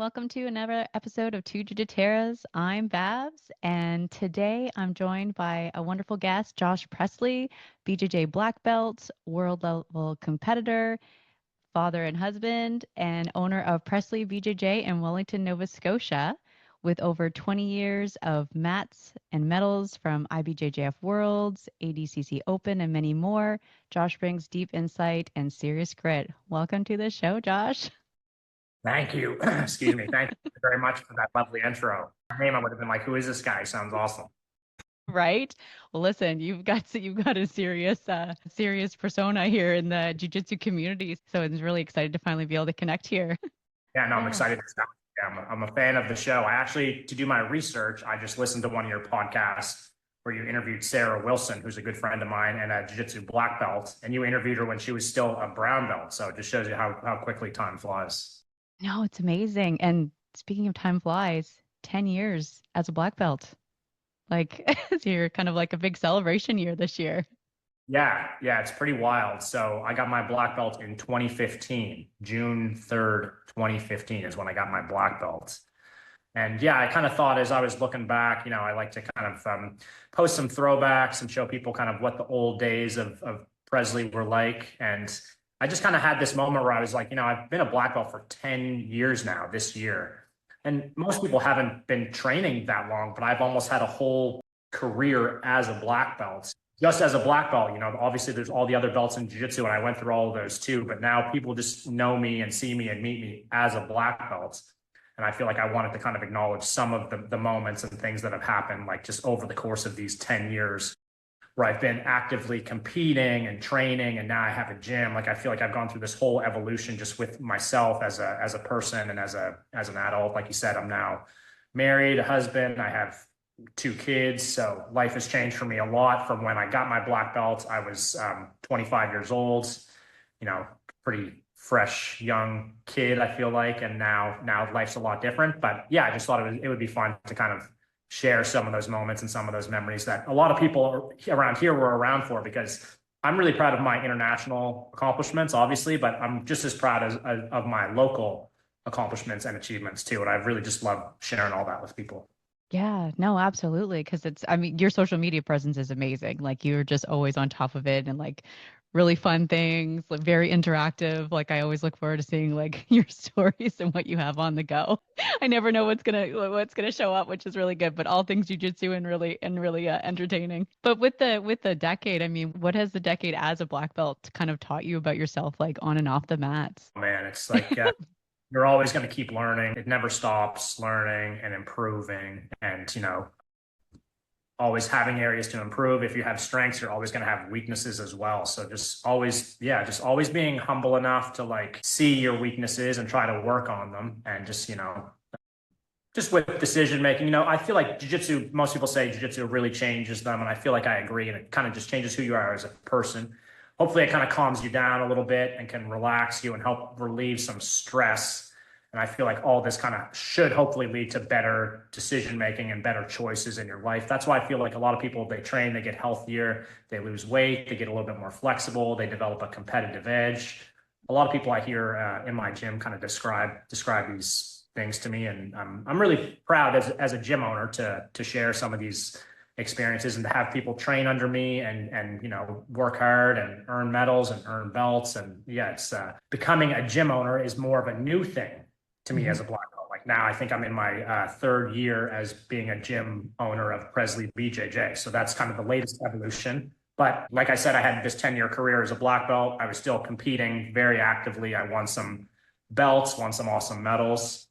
welcome to another episode of Two Jiu-Jiteras. I'm Babs, and today I'm joined by a wonderful guest, Josh Presley, BJJ Black Belt, world level competitor, father and husband, and owner of Presley BJJ in Wellington, Nova Scotia, with over 20 years of mats and medals from IBJJF Worlds, ADCC Open, and many more. Josh brings deep insight and serious grit. Welcome to the show, Josh. Thank you. Excuse me. Thank you very much for that lovely intro. My name, I would have been like, who is this guy? Sounds awesome. Right. Well, listen, you've got a serious persona here in the jiu-jitsu community. So I'm really excited to finally be able to connect here. Yeah, no, I'm Yeah. excited to start. Yeah, I'm a fan of the show. I actually, to do my research, I just listened to one of your podcasts where you interviewed Sarah Wilson, who's a good friend of mine and a jiu-jitsu black belt. And you interviewed her when she was still a brown belt. So it just shows you how quickly time flies. No, it's amazing. And speaking of time flies, 10 years as a black belt. Like so you're kind of like a big celebration year this year. Yeah, it's pretty wild. So I got my black belt in 2015, June 3rd, 2015 is when I got my black belt. And yeah, I kind of thought as I was looking back, I like to kind of post some throwbacks and show people kind of what the old days of Presley were like. And I just kind of had this moment where I was like, I've been a black belt for 10 years now this year. And most people haven't been training that long, but I've almost had a whole career as a black belt. Just as a black belt, obviously there's all the other belts in jiu-jitsu and I went through all of those too, but now people just know me and see me and meet me as a black belt. And I feel like I wanted to kind of acknowledge some of the moments and things that have happened, like just over the course of these 10 years where I've been actively competing and training. And now I have a gym. Like, I feel like I've gone through this whole evolution just with myself as a person and as an adult. Like you said, I'm now married, a husband, I have 2 kids. So life has changed for me a lot from when I got my black belt. I was 25 years old, pretty fresh young kid, I feel like, and now life's a lot different. But yeah, I just thought it would be fun to kind of share some of those moments and some of those memories that a lot of people around here were around for, because I'm really proud of my international accomplishments, obviously, but I'm just as proud of my local accomplishments and achievements too. And I really just love sharing all that with people. Yeah, no, absolutely. Because your social media presence is amazing. Like you're just always on top of it and like really fun things, like very interactive. Like I always look forward to seeing like your stories and what you have on the go. I never know what's gonna show up, which is really good. But all things jujitsu and really entertaining. But with the decade, what has the decade as a black belt kind of taught you about yourself, like on and off the mats? Man, it's like you're always going to keep learning. It never stops learning and improving, and always having areas to improve. If you have strengths, you're always going to have weaknesses as well. So just always being humble enough to like see your weaknesses and try to work on them. And just with decision making, I feel like jiu-jitsu, most people say jiu-jitsu really changes them. And I feel like I agree. And it kind of just changes who you are as a person. Hopefully it kind of calms you down a little bit and can relax you and help relieve some stress. And I feel like all this kind of should hopefully lead to better decision-making and better choices in your life. That's why I feel like a lot of people, they train, they get healthier, they lose weight, they get a little bit more flexible, they develop a competitive edge. A lot of people I hear in my gym kind of describe these things to me. And I'm really proud as a gym owner to share some of these experiences and to have people train under me and work hard and earn medals and earn belts. And yeah, it's becoming a gym owner is more of a new thing to me as a black belt. Like now I think I'm in my 3rd year as being a gym owner of Presley BJJ. So that's kind of the latest evolution. But like I said, I had this 10-year career as a black belt. I was still competing very actively. I won some belts, won some awesome medals.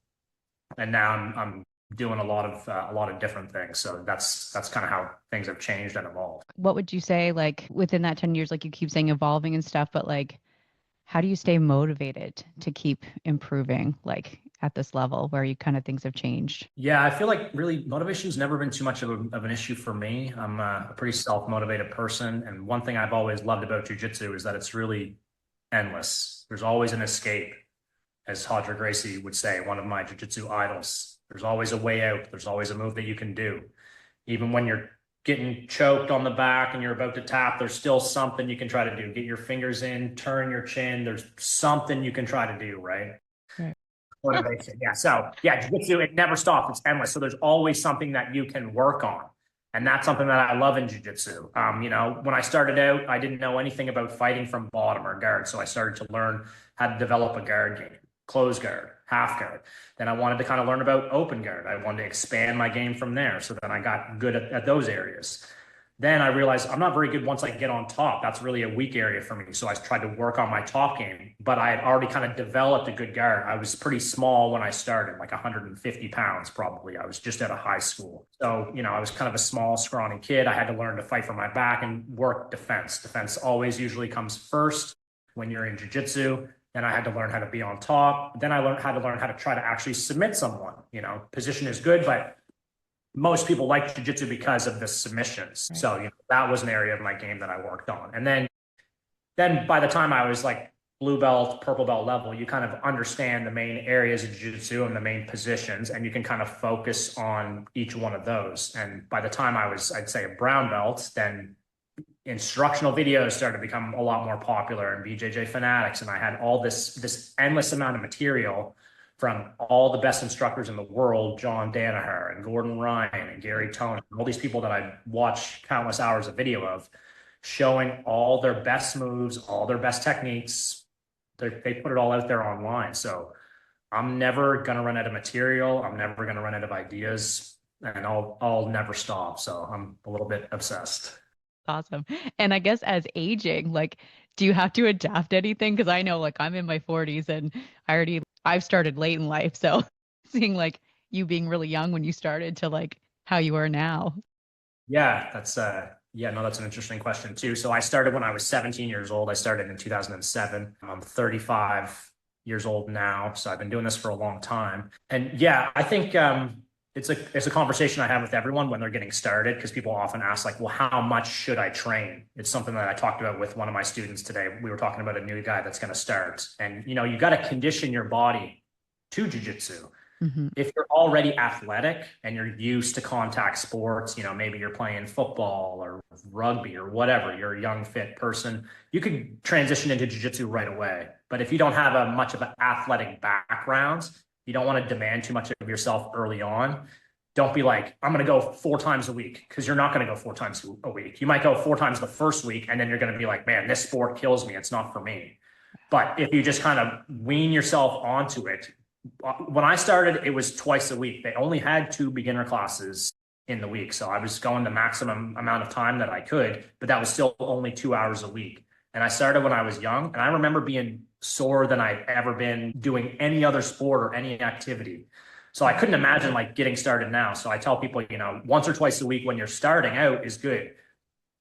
And now I'm doing a lot of different things. So that's kind of how things have changed and evolved. What would you say, like within that 10 years, like you keep saying evolving and stuff, but like how do you stay motivated to keep improving, like at this level where you kind of things have changed? Yeah, I feel like really motivation's never been too much of an issue for me. I'm a pretty self-motivated person. And one thing I've always loved about jiu-jitsu is that it's really endless. There's always an escape, as Hodger Gracie would say, one of my jiu-jitsu idols. There's always a way out. There's always a move that you can do. Even when you're getting choked on the back and you're about to tap, there's still something you can try to do. Get your fingers in, turn your chin. There's something you can try to do, right? Right. Motivation. Yeah. So yeah, jiu-jitsu, it never stops. It's endless. So there's always something that you can work on. And that's something that I love in jiu-jitsu. When I started out, I didn't know anything about fighting from bottom or guard. So I started to learn how to develop a guard game, close guard, half guard. Then I wanted to kind of learn about open guard. I wanted to expand my game from there. So then I got good at those areas. Then I realized I'm not very good once I get on top. That's really a weak area for me. So I tried to work on my top game, but I had already kind of developed a good guard. I was pretty small when I started, like 150 pounds probably. I was just out of high school. So, I was kind of a small, scrawny kid. I had to learn to fight for my back and work defense. Defense always usually comes first when you're in jiu-jitsu. Then I had to learn how to be on top. Then I learned how to try to actually submit someone. Position is good, but most people like jiu-jitsu because of the submissions. Right. So, that was an area of my game that I worked on. And then by the time I was like blue belt, purple belt level, you kind of understand the main areas of jiu-jitsu and the main positions, and you can kind of focus on each one of those. And by the time I was, I'd say, a brown belt, then instructional videos started to become a lot more popular, and BJJ Fanatics. And I had all this endless amount of material from all the best instructors in the world, John Danaher and Gordon Ryan and Gary Tone, all these people that I watched countless hours of video of, showing all their best moves, all their best techniques. They put it all out there online. So I'm never going to run out of material. I'm never going to run out of ideas, and I'll never stop. So I'm a little bit obsessed. Awesome. And I guess as aging, like, do you have to adapt anything? Because I know, like, I'm in my 40s and I've started late in life. So seeing like you being really young when you started to like how you are now. Yeah, that's that's an interesting question too. So I started when I was 17 years old. I started in 2007. I'm 35 years old now. So I've been doing this for a long time. And yeah, I think it's a conversation I have with everyone when they're getting started, because people often ask like, well, how much should I train? It's something that I talked about with one of my students today. We were talking about a new guy that's going to start, and you got to condition your body to jiu-jitsu. Mm-hmm. If you're already athletic and you're used to contact sports, maybe you're playing football or rugby or whatever, you're a young, fit person, you could transition into jiu-jitsu right away. But if you don't have much of an athletic background, you don't want to demand too much of yourself early on. Don't be like, I'm going to go 4 times a week, because you're not going to go 4 times a week. You might go 4 times the first week, and then you're going to be like, man, this sport kills me. It's not for me. But if you just kind of wean yourself onto it, when I started, it was twice a week. They only had 2 beginner classes in the week. So I was going the maximum amount of time that I could, but that was still only 2 hours a week. And I started when I was young, and I remember being sore than I'd ever been doing any other sport or any activity. So I couldn't imagine like getting started now. So I tell people, once or twice a week when you're starting out is good.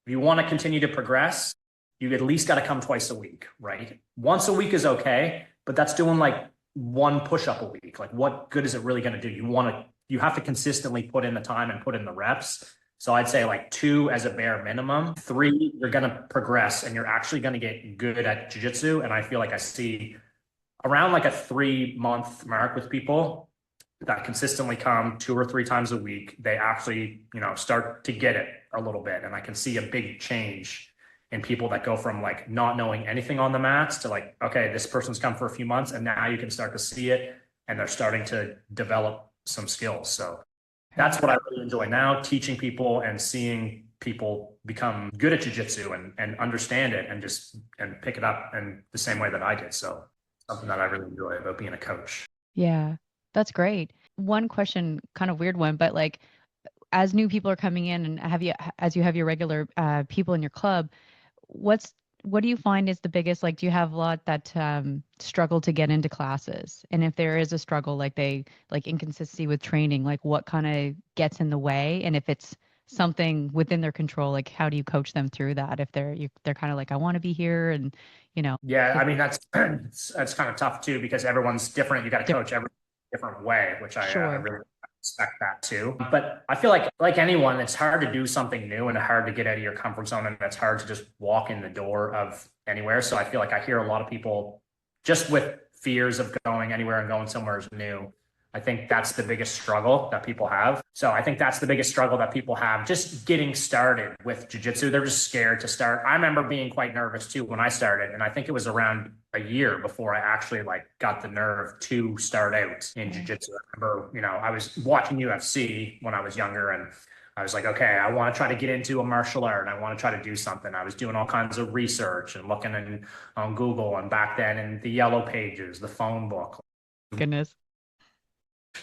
If you want to continue to progress, you at least got to come twice a week, right? Once a week is okay, but that's doing like 1 push-up a week. Like, what good is it really going to do? You have to consistently put in the time and put in the reps. So I'd say like 2 as a bare minimum. 3, you're going to progress and you're actually going to get good at jiu-jitsu. And I feel like I see around like a 3-month mark with people that consistently come 2 or 3 times a week. They actually, start to get it a little bit. And I can see a big change in people that go from like not knowing anything on the mats to like, okay, this person's come for a few months, and now you can start to see it, and they're starting to develop some skills. So that's what I really enjoy now, teaching people and seeing people become good at jiu-jitsu and understand it and pick it up in the same way that I did. So something that I really enjoy about being a coach. Yeah, that's great. One question, kind of weird one, but like as new people are coming in and as you have your regular people in your club, what do you find is the biggest, like, do you have a lot that struggle to get into classes? And if there is a struggle, like inconsistency with training, like what kind of gets in the way? And if it's something within their control, like how do you coach them through that? If they're kind of like, I want to be here, and Yeah, I mean, that's kind of tough too, because everyone's different. You got to coach every different way, which I really respect that too. But I feel like anyone, it's hard to do something new and hard to get out of your comfort zone, and it's hard to just walk in the door of anywhere. So I feel like I hear a lot of people just with fears of going anywhere and going somewhere is new. I think that's the biggest struggle that people have. So I think that's the biggest struggle that people have just getting started with jiu-jitsu. They're just scared to start. I remember being quite nervous too when I started, and I think it was around a year before I actually like got the nerve to start out in jiu-jitsu. I remember, I was watching UFC when I was younger, and I was like, okay, I want to try to get into a martial art and I want to try to do something. I was doing all kinds of research and looking on Google and back then in the yellow pages, the phone book, Goodness.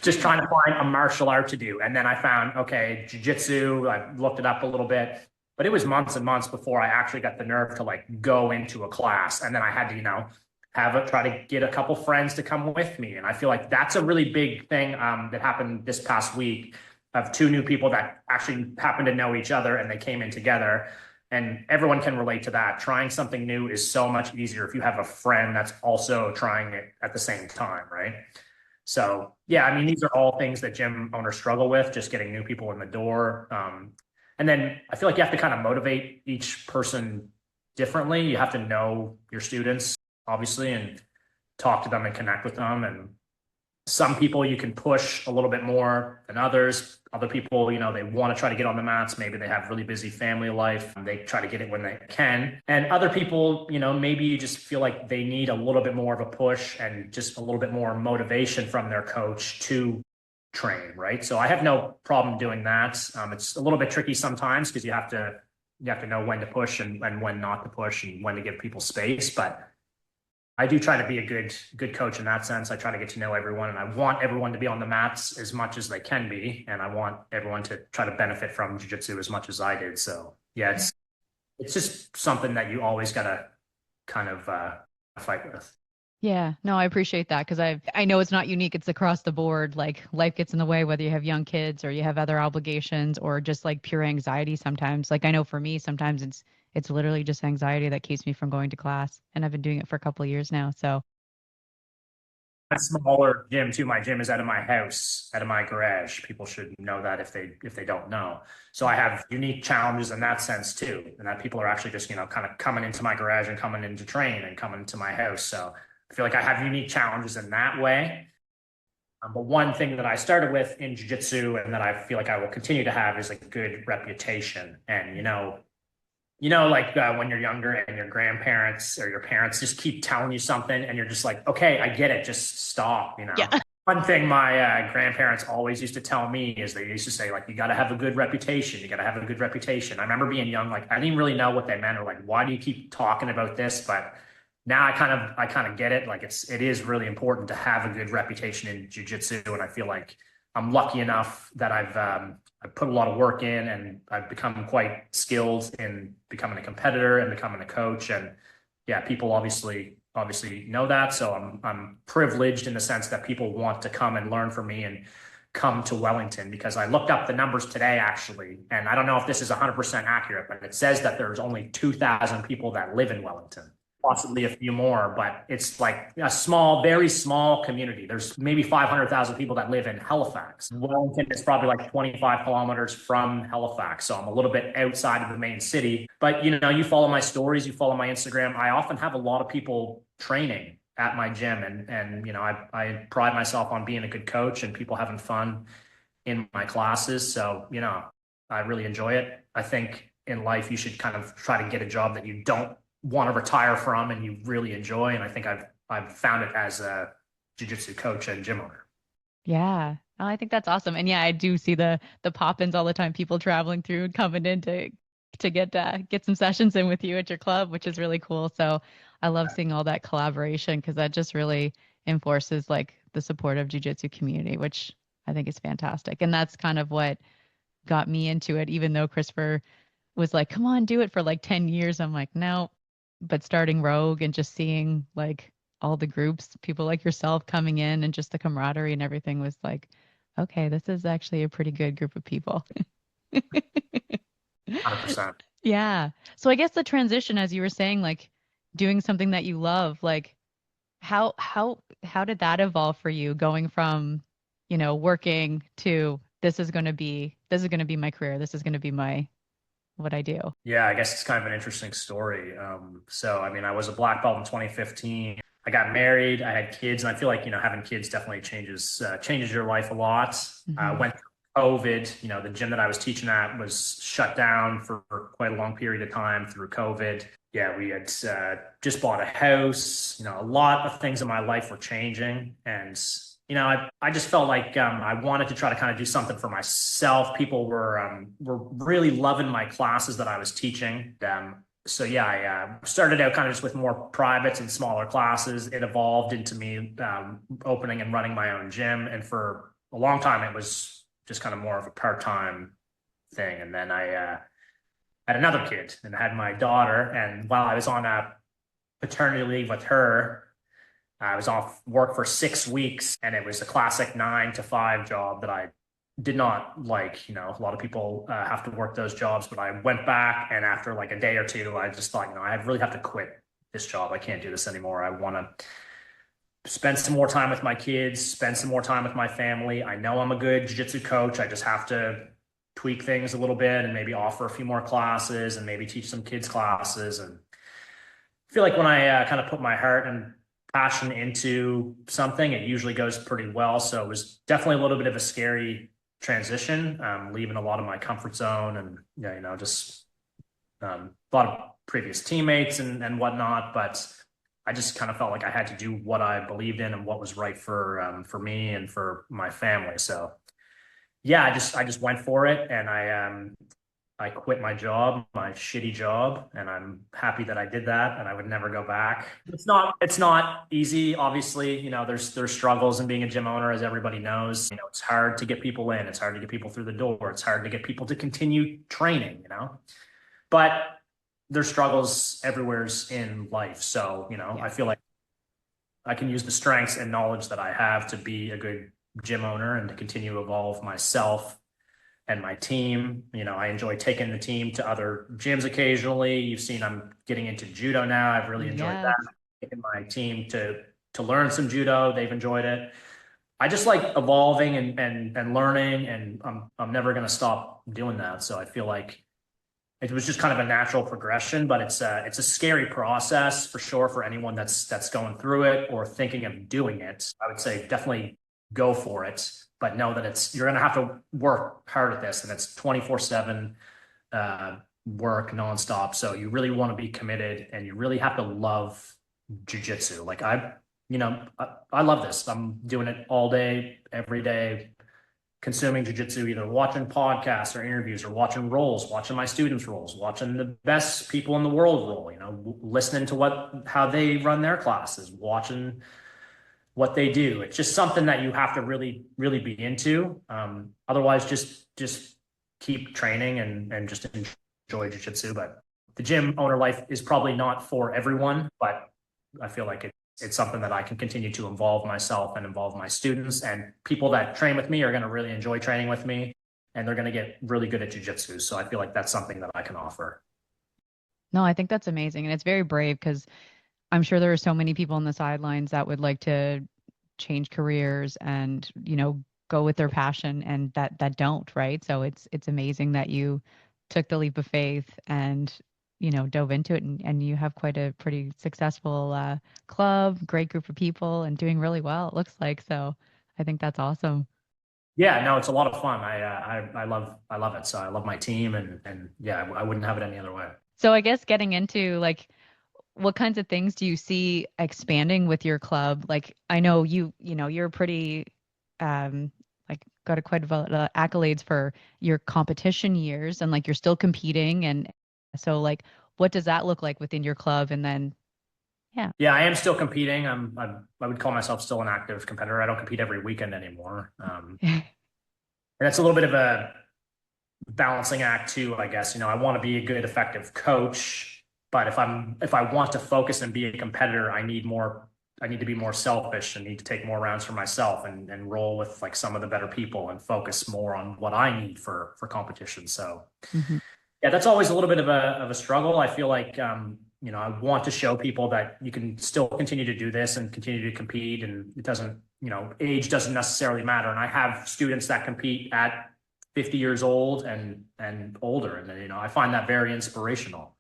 just trying to find a martial art to do. And then I found, okay, jujitsu. I looked it up a little bit, but it was months and months before I actually got the nerve to like go into a class. And then I had to, try to get a couple friends to come with me. And I feel like that's a really big thing that happened this past week of two new people that actually happened to know each other and they came in together. And everyone can relate to that. Trying something new is so much easier if you have a friend that's also trying it at the same time, right? So yeah, I mean, these are all things that gym owners struggle with, just getting new people in the door. And then I feel like you have to kind of motivate each person differently. You have to know your students, obviously, and talk to them and connect with them. And some people you can push a little bit more than others. Other people, they want to try to get on the mats. Maybe they have really busy family life. They try to get it when they can. And other people, maybe you just feel like they need a little bit more of a push and just a little bit more motivation from their coach to train, right? So I have no problem doing that. It's a little bit tricky sometimes because you have to know when to push and when not to push and when to give people space. But I do try to be a good coach in that sense. I try to get to know everyone, and I want everyone to be on the mats as much as they can be, and I want everyone to try to benefit from jiu-jitsu as much as I did. So yeah, it's just something that you always gotta kind of fight with. Yeah, no, I appreciate that because I know it's not unique. It's across the board. Like life gets in the way, whether you have young kids or you have other obligations or just like pure anxiety sometimes. Like I know for me, sometimes it's literally just anxiety that keeps me from going to class. And I've been doing it for a couple of years now. So A smaller gym too. My gym is out of my house, out of my garage. People should know that if they don't know. So I have unique challenges in that sense too, and that people are actually just kind of coming into my garage and coming in to train and coming to my house. So I feel like I have unique challenges in that way. But one thing that I started with in jiu-jitsu and that I feel like I will continue to have is like a good reputation. And like when you're younger and your grandparents or your parents just keep telling you something and you're just like, okay, I get it, just stop. yeah. One thing my grandparents always used to tell me is they used to say, like, you got to have a good reputation. You got to have a good reputation. I remember being young, like, I didn't really know what they meant or like, why do you keep talking about this? But now I kind of get it. Like it is really important to have a good reputation in jiu-jitsu. And I feel like I'm lucky enough that I've put a lot of work in and I've become quite skilled in becoming a competitor and becoming a coach. And yeah, people obviously know that. So I'm privileged in the sense that people want to come and learn from me and come to Wellington, because I looked up the numbers today actually, and I don't know if this is 100% accurate, but it says that there's only 2,000 people that live in Wellington. Possibly a few more, but it's like a small, very small community. There's maybe 500,000 people that live in Halifax. Wellington is probably like 25 kilometers from Halifax. So I'm a little bit outside of the main city. But, you follow my stories, you follow my Instagram. I often have a lot of people training at my gym. And I pride myself on being a good coach and people having fun in my classes. So, I really enjoy it. I think in life, you should kind of try to get a job that you don't want to retire from and you really enjoy. And I think I've found it as a jiu-jitsu coach and gym owner. Yeah. Oh, I think that's awesome. And yeah, I do see the pop-ins all the time, people traveling through and coming in to get some sessions in with you at your club, which is really cool. So I love seeing all that collaboration because that just really enforces like the supportive jiu-jitsu community, which I think is fantastic. And that's kind of what got me into it, even though Christopher was like, come on, do it for like 10 years. I'm like, no. But starting Rogue and just seeing like all the groups, people like yourself coming in and just the camaraderie and everything was like, okay, this is actually a pretty good group of people. 100%. Yeah. So I guess the transition, as you were saying, like doing something that you love, like how did that evolve for you going from, working to this is going to be my career. This is going to be what I do. Yeah, I guess it's kind of an interesting story. So, I mean, I was a black belt in 2015. I got married, I had kids, and I feel like, having kids definitely changes your life a lot. Hmm. Went through COVID, the gym that I was teaching at was shut down for quite a long period of time through COVID. Yeah, we had just bought a house. A lot of things in my life were changing, and I just felt like I wanted to try to kind of do something for myself. People were really loving my classes that I was teaching. So yeah, I started out kind of just with more privates and smaller classes. It evolved into me opening and running my own gym, and for a long time it was just kind of more of a part-time thing. And then I had another kid and had my daughter, and while I was on a paternity leave with her, I was off work for 6 weeks, and it was a classic 9 to 5 job that I did not like. A lot of people have to work those jobs, but I went back, and after like a day or two, I just thought, I really have to quit this job. I can't do this anymore. I want to spend some more time with my kids, spend some more time with my family. I know I'm a good jiu-jitsu coach. I just have to tweak things a little bit and maybe offer a few more classes and maybe teach some kids classes. And I feel like when I kind of put my heart and passion into something, it usually goes pretty well. So it was definitely a little bit of a scary transition, leaving a lot of my comfort zone and just a lot of previous teammates and whatnot. But I just kind of felt like I had to do what I believed in and what was right for me and for my family. So yeah, I just went for it, and I quit my job, my shitty job, and I'm happy that I did that, and I would never go back. It's not easy, obviously. There's struggles in being a gym owner, as everybody knows. It's hard to get people in, it's hard to get people through the door, it's hard to get people to continue training. But there's struggles everywhere in life. So, Yeah. I feel like I can use the strengths and knowledge that I have to be a good gym owner and to continue to evolve myself and my team. I enjoy taking the team to other gyms occasionally. You've seen I'm getting into judo now. I've really enjoyed Yes. that. Taking my team to learn some judo. They've enjoyed it. I just like evolving and learning, and I'm never going to stop doing that. So I feel like it was just kind of a natural progression, but it's a scary process for sure for anyone that's going through it or thinking of doing it. I would say definitely go for it, but know that you're going to have to work hard at this, and it's 24/7 work nonstop. So you really want to be committed, and you really have to love jujitsu. Like I love this. I'm doing it all day, every day, consuming jujitsu, either watching podcasts or interviews or watching rolls, watching my students' rolls, watching the best people in the world roll, listening to how they run their classes, watching what they do. It's just something that you have to really, really be into. Otherwise, just keep training and just enjoy jujitsu. But the gym owner life is probably not for everyone, but I feel like it's something that I can continue to involve myself and involve my students, and people that train with me are going to really enjoy training with me, and they're going to get really good at jujitsu. So I feel like that's something that I can offer. No, I think that's amazing. And it's very brave because I'm sure there are so many people on the sidelines that would like to change careers and, go with their passion and that don't, right? So it's amazing that you took the leap of faith and, dove into it and you have quite a pretty successful club, great group of people and doing really well, it looks like. So I think that's awesome. Yeah, no, it's a lot of fun. I love it. So I love my team, and yeah, I wouldn't have it any other way. So I guess getting into like what kinds of things do you see expanding with your club? Like I know you're pretty um like got a quite a lot of accolades for your competition years and like you're still competing and so like what does that look like within your club and then yeah. Yeah, I am still competing. I would call myself still an active competitor. I don't compete every weekend anymore. And that's a little bit of a balancing act too, I guess. I want to be a good, effective coach, but if I want to focus and be a competitor, I need to be more selfish and need to take more rounds for myself and roll with like some of the better people and focus more on what I need for competition. So Hmm. yeah, that's always a little bit of a struggle. I feel like I want to show people that you can still continue to do this and continue to compete, and it doesn't, age doesn't necessarily matter. And I have students that compete at 50 years old and older, and I find that very inspirational.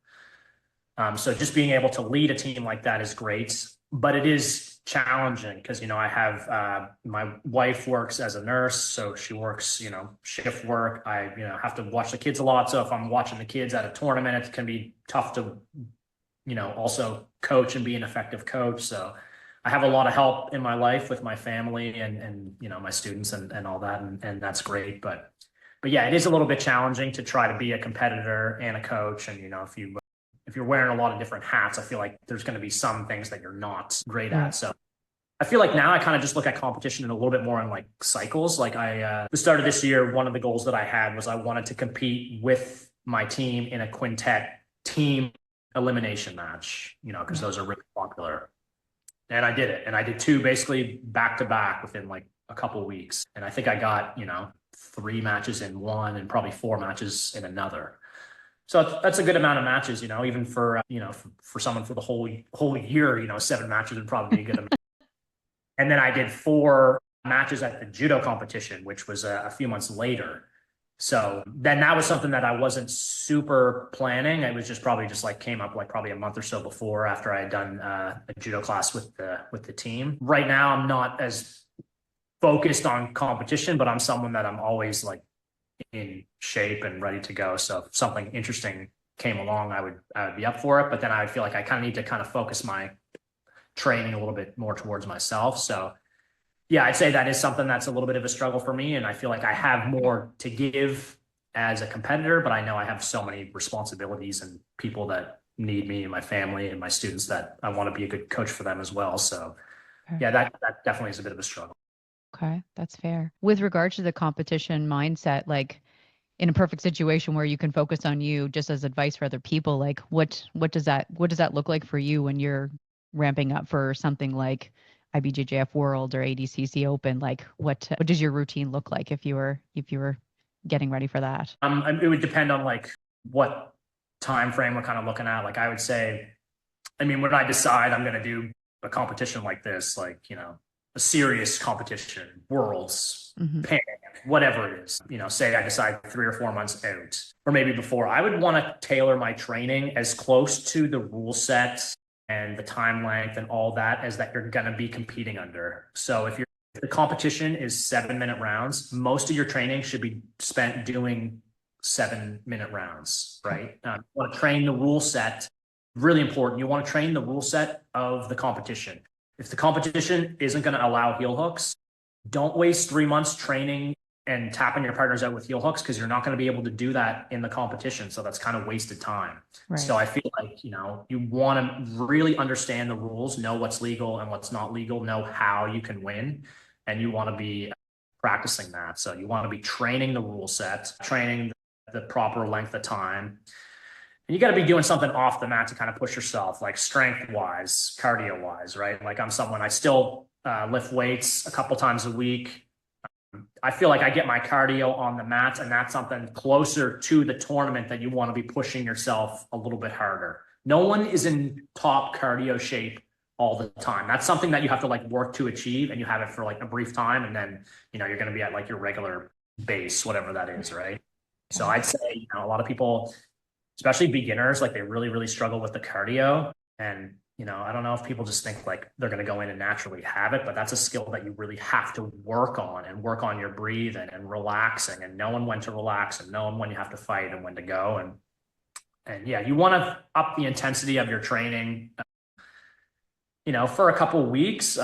So just being able to lead a team like that is great. but it is challenging because, I have my wife works as a nurse, so she works, shift work. I, have to watch the kids a lot. So if I'm watching the kids at a tournament, it can be tough to, also coach and be an effective coach. So I have a lot of help in my life with my family and my students and all that, and that's great. But yeah, it is a little bit challenging to try to be a competitor and a coach. And if you're wearing a lot of different hats, I feel like there's going to be some things that you're not great at. So I feel like now I kind of just look at competition in a little bit more in like cycles. Like the start of this year, one of the goals that I had was I wanted to compete with my team in a quintet team elimination match, because those are really popular. And I did it. And I did two basically back to back within like a couple of weeks. And I think I got, 3 matches in one and probably 4 matches in another. So that's a good amount of matches, even for, for someone for the whole year, 7 matches would probably be a good amount. And then I did 4 matches at the judo competition, which was a few months later. So then that was something that I wasn't super planning. It was just probably just like came up like probably a month or so before after I had done a judo class with the team. Right now, I'm not as focused on competition, but I'm someone that I'm always like in shape and ready to go. So if something interesting came along, I would be up for it. But then I feel like I kind of need to kind of focus my training a little bit more towards myself. So yeah, I'd say that is something that's a little bit of a struggle for me. And I feel like I have more to give as a competitor, but I know I have so many responsibilities and people that need me and my family and my students that I want to be a good coach for them as well. So yeah, that definitely is a bit of a struggle. Okay, that's fair. With regard to the competition mindset, like in a perfect situation where you can focus on you just as advice for other people, like what does that look like for you when you're ramping up for something like IBJJF World or ADCC Open? Like what does your routine look like if you were getting ready for that? It would depend on like what time frame we're kind of looking at. Like I would say, when I decide I'm going to do a competition like this, like, a serious competition, worlds, Pan, whatever it is, say I decide 3 or 4 months out, or maybe before, I would want to tailor my training as close to the rule set and the time length and all that as that you're going to be competing under. So if the competition is 7-minute rounds, most of your training should be spent doing 7-minute rounds, right? You want to train the rule set, really important. You want to train the rule set of the competition. If the competition isn't going to allow heel hooks, don't waste 3 months training and tapping your partners out with heel hooks because you're not going to be able to do that in the competition. So that's kind of wasted time. Right. So I feel like, you want to really understand the rules, know what's legal and what's not legal, know how you can win, and you want to be practicing that. So you want to be training the rule set, training the proper length of time. And you got to be doing something off the mat to kind of push yourself, like strength wise, cardio wise, right? Like I'm someone, I still lift weights a couple times a week. I feel like I get my cardio on the mat, and that's something closer to the tournament that you want to be pushing yourself a little bit harder. No one is in top cardio shape all the time. That's something that you have to like work to achieve, and you have it for like a brief time, and then you're going to be at like your regular base, whatever that is, right? Okay. So I'd say a lot of people, especially beginners, like they really, really struggle with the cardio. And, I don't know if people just think like they're going to go in and naturally have it, but that's a skill that you really have to work on your breathing and relaxing and knowing when to relax and knowing when you have to fight and when to go. And yeah, you want to up the intensity of your training, for a couple of weeks.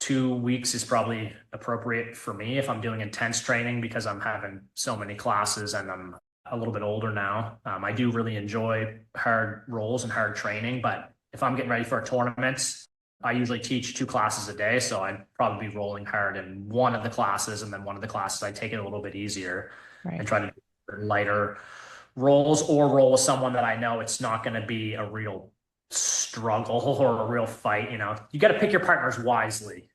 2 weeks is probably appropriate for me if I'm doing intense training because I'm having so many classes and I'm a little bit older now. I do really enjoy hard rolls and hard training, but if I'm getting ready for a tournament, I usually teach 2 classes a day. So I'd probably be rolling hard in one of the classes, and then one of the classes I take it a little bit easier and try to do lighter rolls or roll with someone that I know it's not going to be a real struggle or a real fight. You got to pick your partners wisely,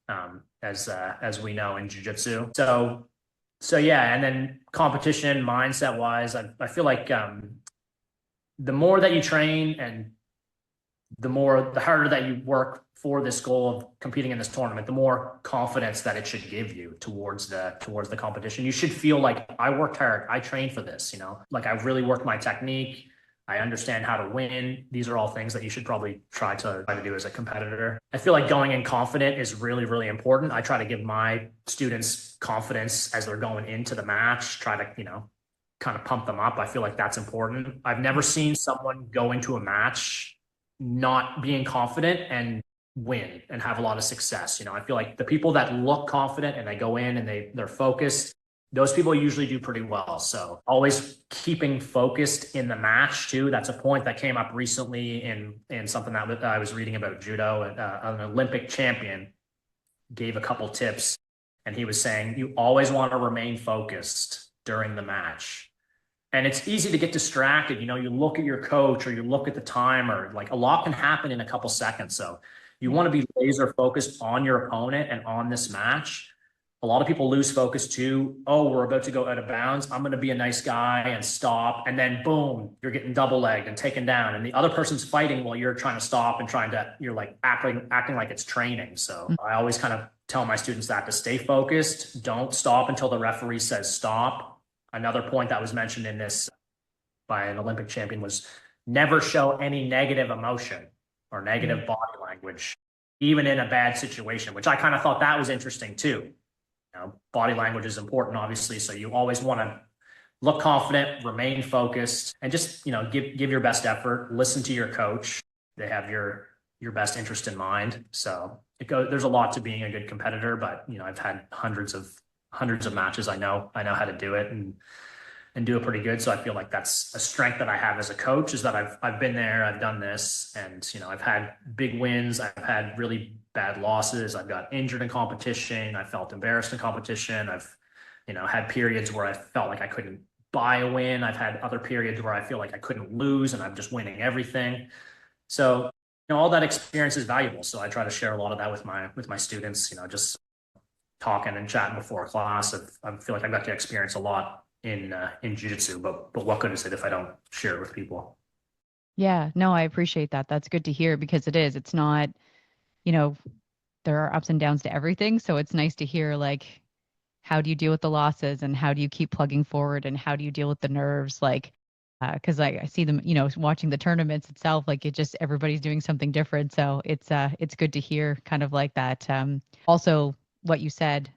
as we know in jiu-jitsu. So yeah, and then competition mindset wise, I feel like the more that you train and the harder that you work for this goal of competing in this tournament, the more confidence that it should give you towards the competition. You should feel like I worked hard, I trained for this, like I really worked my technique, I understand how to win. These are all things that you should probably try to do as a competitor. I feel like going in confident is really, really important. I try to give my students confidence as they're going into the match, try to, kind of pump them up. I feel like that's important. I've never seen someone go into a match not being confident and win and have a lot of success. I feel like the people that look confident and they go in and they're focused, those people usually do pretty well. So always keeping focused in the match too. That's a point that came up recently in something that I was reading about judo. An Olympic champion gave a couple tips, and he was saying you always want to remain focused during the match. And it's easy to get distracted. You look at your coach or you look at the timer, like a lot can happen in a couple seconds. So you want to be laser focused on your opponent and on this match. A lot of people lose focus too. Oh, we're about to go out of bounds. I'm going to be a nice guy and stop. And then boom, you're getting double legged and taken down. And the other person's fighting while you're trying to stop and you're like acting like it's training. So I always kind of tell my students that to stay focused. Don't stop until the referee says stop. Another point that was mentioned in this by an Olympic champion was never show any negative emotion or negative body language, even in a bad situation, which I kind of thought that was interesting too. Body language is important, obviously. So you always want to look confident, remain focused, and just, give your best effort. Listen to your coach. They have your best interest in mind. So there's a lot to being a good competitor, but I've had hundreds of matches. I know how to do it and do it pretty good. So I feel like that's a strength that I have as a coach, is that I've been there, I've done this, and I've had big wins, I've had really bad losses, I've got injured in competition, I felt embarrassed in competition, I've had periods where I felt like I couldn't buy a win, I've had other periods where I feel like I couldn't lose and I'm just winning everything. So all that experience is valuable. So I try to share a lot of that with my students. Just talking and chatting before class. I feel like I've got to experience a lot in jiu-jitsu, but what good is it if I don't share it with people? Yeah, no, I appreciate that. That's good to hear, because it's not, there are ups and downs to everything. So it's nice to hear, like, how do you deal with the losses and how do you keep plugging forward and how do you deal with the nerves? Like, because I see them, watching the tournaments itself, like it just, everybody's doing something different. So it's good to hear kind of like that. Also what you said,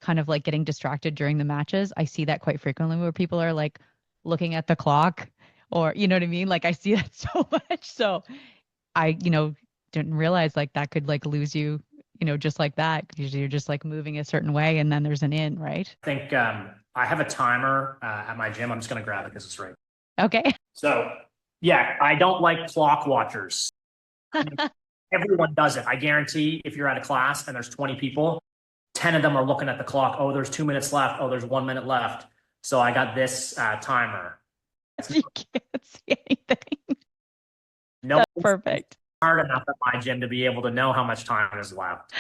kind of like getting distracted during the matches. I see that quite frequently where people are like looking at the clock, or you know what I mean? Like I see that so much. So I, didn't realize like that could like lose you, just like that, because you're just like moving a certain way and then there's an in, right? I think I have a timer at my gym. I'm just going to grab it because it's right. Okay. So yeah, I don't like clock watchers. Everyone does it. I guarantee if you're at a class and there's 20 people, 10 of them are looking at the clock. Oh, there's 2 minutes left. Oh, there's 1 minute left. So I got this timer. You can't see anything. No That's one's perfect. smart enough at my gym to be able to know how much time is left.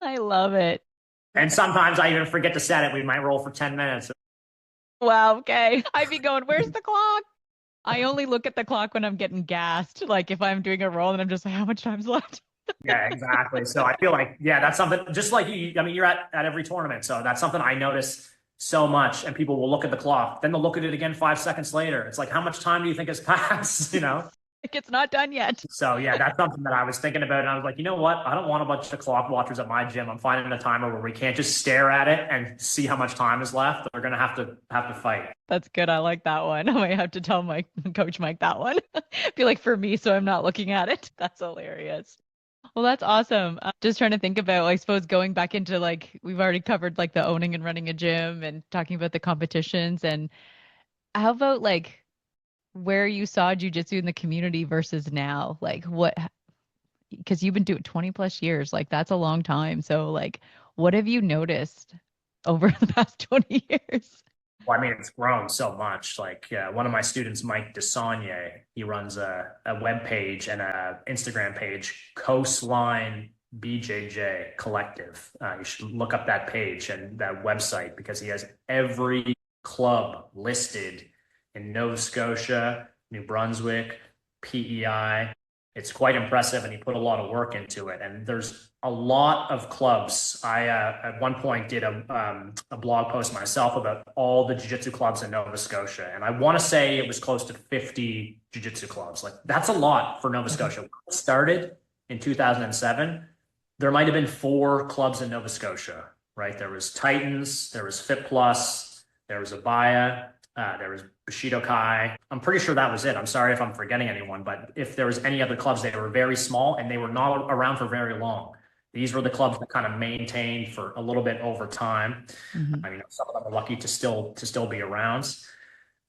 I love it. And sometimes I even forget to set it. We might roll for 10 minutes. Wow. Okay. I'd be going, where's the clock? I only look at the clock when I'm getting gassed. Like if I'm doing a roll and I'm just like, how much time's left? Yeah, exactly. So I feel like, yeah, that's something just like you. I mean, you're at every tournament. So that's something I notice so much. And people will look at the clock, then they'll look at it again 5 seconds later. It's like, how much time do you think has passed? Like it's not done yet. So yeah, that's something that I was thinking about. And I was like, you know what? I don't want a bunch of clock watchers at my gym. I'm finding a timer where we can't just stare at it and see how much time is left. They're going to have to fight. That's good. I like that one. I might have to tell my coach Mike that one. Be like, for me, so I'm not looking at it. That's hilarious. Well, that's awesome. I'm just trying to think about, I suppose, going back into like, we've already covered like the owning and running a gym and talking about the competitions. And how about like where you saw jujitsu in the community versus now? Like what, because you've been doing 20 plus years, like that's a long time. So like, what have you noticed over the past 20 years? Well, I mean, it's grown so much. Like one of my students, Mike Desagne, he runs a web page and a Instagram page, Coastline BJJ Collective. You should look up that page and that website because he has every club listed in Nova Scotia, New Brunswick, PEI. It's quite impressive, and he put a lot of work into it. And there's a lot of clubs. I at one point did a blog post myself about all the jiu-jitsu clubs in Nova Scotia, and I want to say it was close to 50 jiu-jitsu clubs. Like that's a lot for Nova Okay. Scotia. When it started in 2007, there might have been four clubs in Nova Scotia, right? There was Titans, there was Fit Plus, there was Abaya, there was Bushido Kai. I'm pretty sure that was it. I'm sorry if I'm forgetting anyone, but if there was any other clubs, they were very small and they were not around for very long. These were the clubs that kind of maintained for a little bit over time. Hmm. I mean, some of them are lucky to still be around.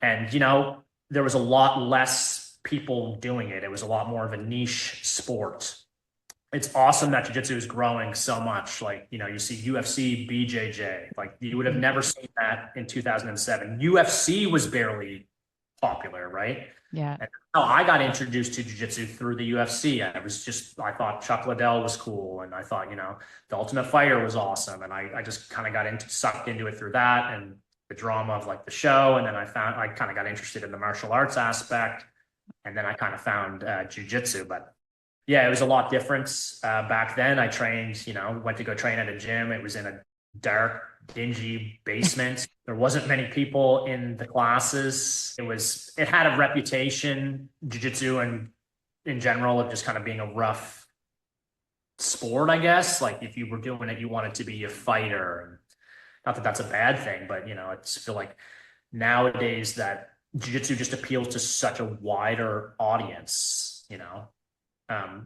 And there was a lot less people doing it. It was a lot more of a niche sport. It's awesome that jiu-jitsu is growing so much. Like, you see UFC, BJJ. Like you would have never seen that in 2007. UFC was barely popular, right? Yeah. And how I got introduced to jiu-jitsu through the UFC. I thought Chuck Liddell was cool. And I thought, The Ultimate Fighter was awesome. And I just kind of sucked into it through that and the drama of like the show. And then I kind of got interested in the martial arts aspect. And then I kind of found jiu-jitsu. But yeah, it was a lot different back then. I trained, went to go train at a gym. It was in a dark, dingy basement. There wasn't many people in the classes. It had a reputation, jiu-jitsu and in general, of just kind of being a rough sport, I guess. Like if you were doing it, you wanted to be a fighter. Not that that's a bad thing, but I just feel like nowadays that jiu-jitsu just appeals to such a wider audience.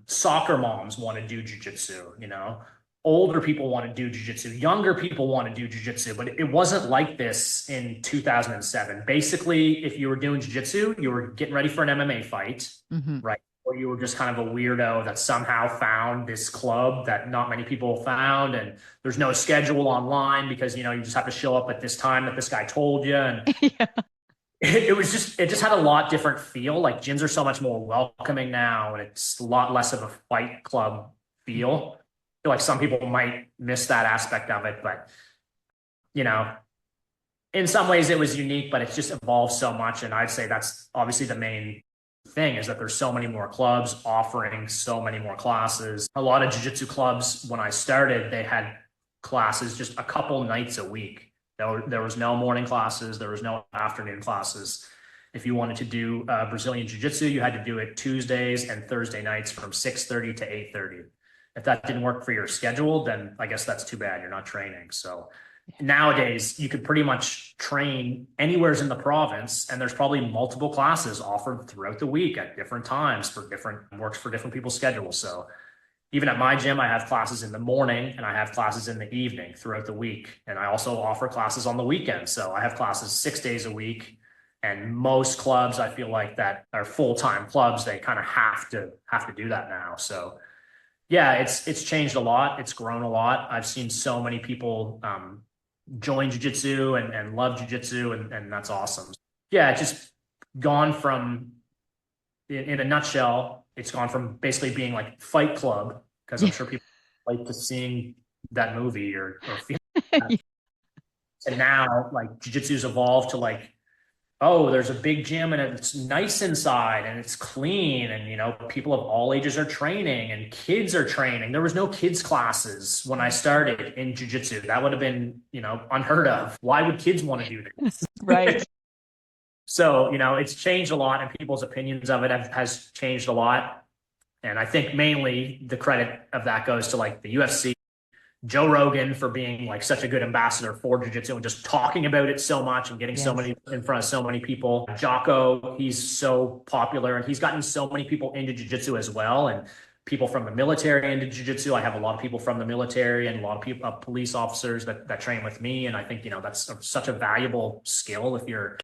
Soccer moms want to do jujitsu. Older people want to do jujitsu. Younger people want to do jujitsu, but it wasn't like this in 2007. Basically, if you were doing jujitsu, you were getting ready for an MMA fight, Hmm. right? Or you were just kind of a weirdo that somehow found this club that not many people found, and there's no schedule online because you just have to show up at this time that this guy told you, and Yeah. it just had a lot different feel. Like gyms are so much more welcoming now, and it's a lot less of a fight club feel. I feel like some people might miss that aspect of it, but you know, in some ways it was unique, but it's just evolved so much. And I'd say that's obviously the main thing is that there's so many more clubs offering so many more classes. A lot of jiu-jitsu clubs, when I started, they had classes just a couple nights a week. There was no morning classes. There was no afternoon classes. If you wanted to do Brazilian Jiu Jitsu, you had to do it Tuesdays and Thursday nights from 6:30 to 8:30. If that didn't work for your schedule, then I guess that's too bad. You're not training. So nowadays, you could pretty much train anywhere in the province, and there's probably multiple classes offered throughout the week at different times works for different people's schedules. So even at my gym, I have classes in the morning and I have classes in the evening throughout the week. And I also offer classes on the weekend. So I have classes 6 days a week. And most clubs, I feel like that are full-time clubs, they kind of have to do that now. So yeah, it's changed a lot. It's grown a lot. I've seen so many people join jiu-jitsu and love jiu-jitsu, and that's awesome. Yeah, it's just gone from in a nutshell, it's gone from basically being like Fight Club, because I'm sure people like to seeing that movie or feel that. And now like jiu-jitsu's evolved to like, oh, there's a big gym and it's nice inside and it's clean, and people of all ages are training and kids are training. There was no kids classes when I started in jiu-jitsu. That would have been, unheard of. Why would kids want to do this? Right. So, it's changed a lot, and people's opinions of it has changed a lot. And I think mainly the credit of that goes to like the UFC, Joe Rogan for being like such a good ambassador for jiu-jitsu and just talking about it so much and getting so Yes. many in front of so many people. Jocko, he's so popular and he's gotten so many people into jiu-jitsu as well. And people from the military into jiu-jitsu. I have a lot of people from the military and a lot of people, police officers that train with me. And I think, that's such a valuable skill if you're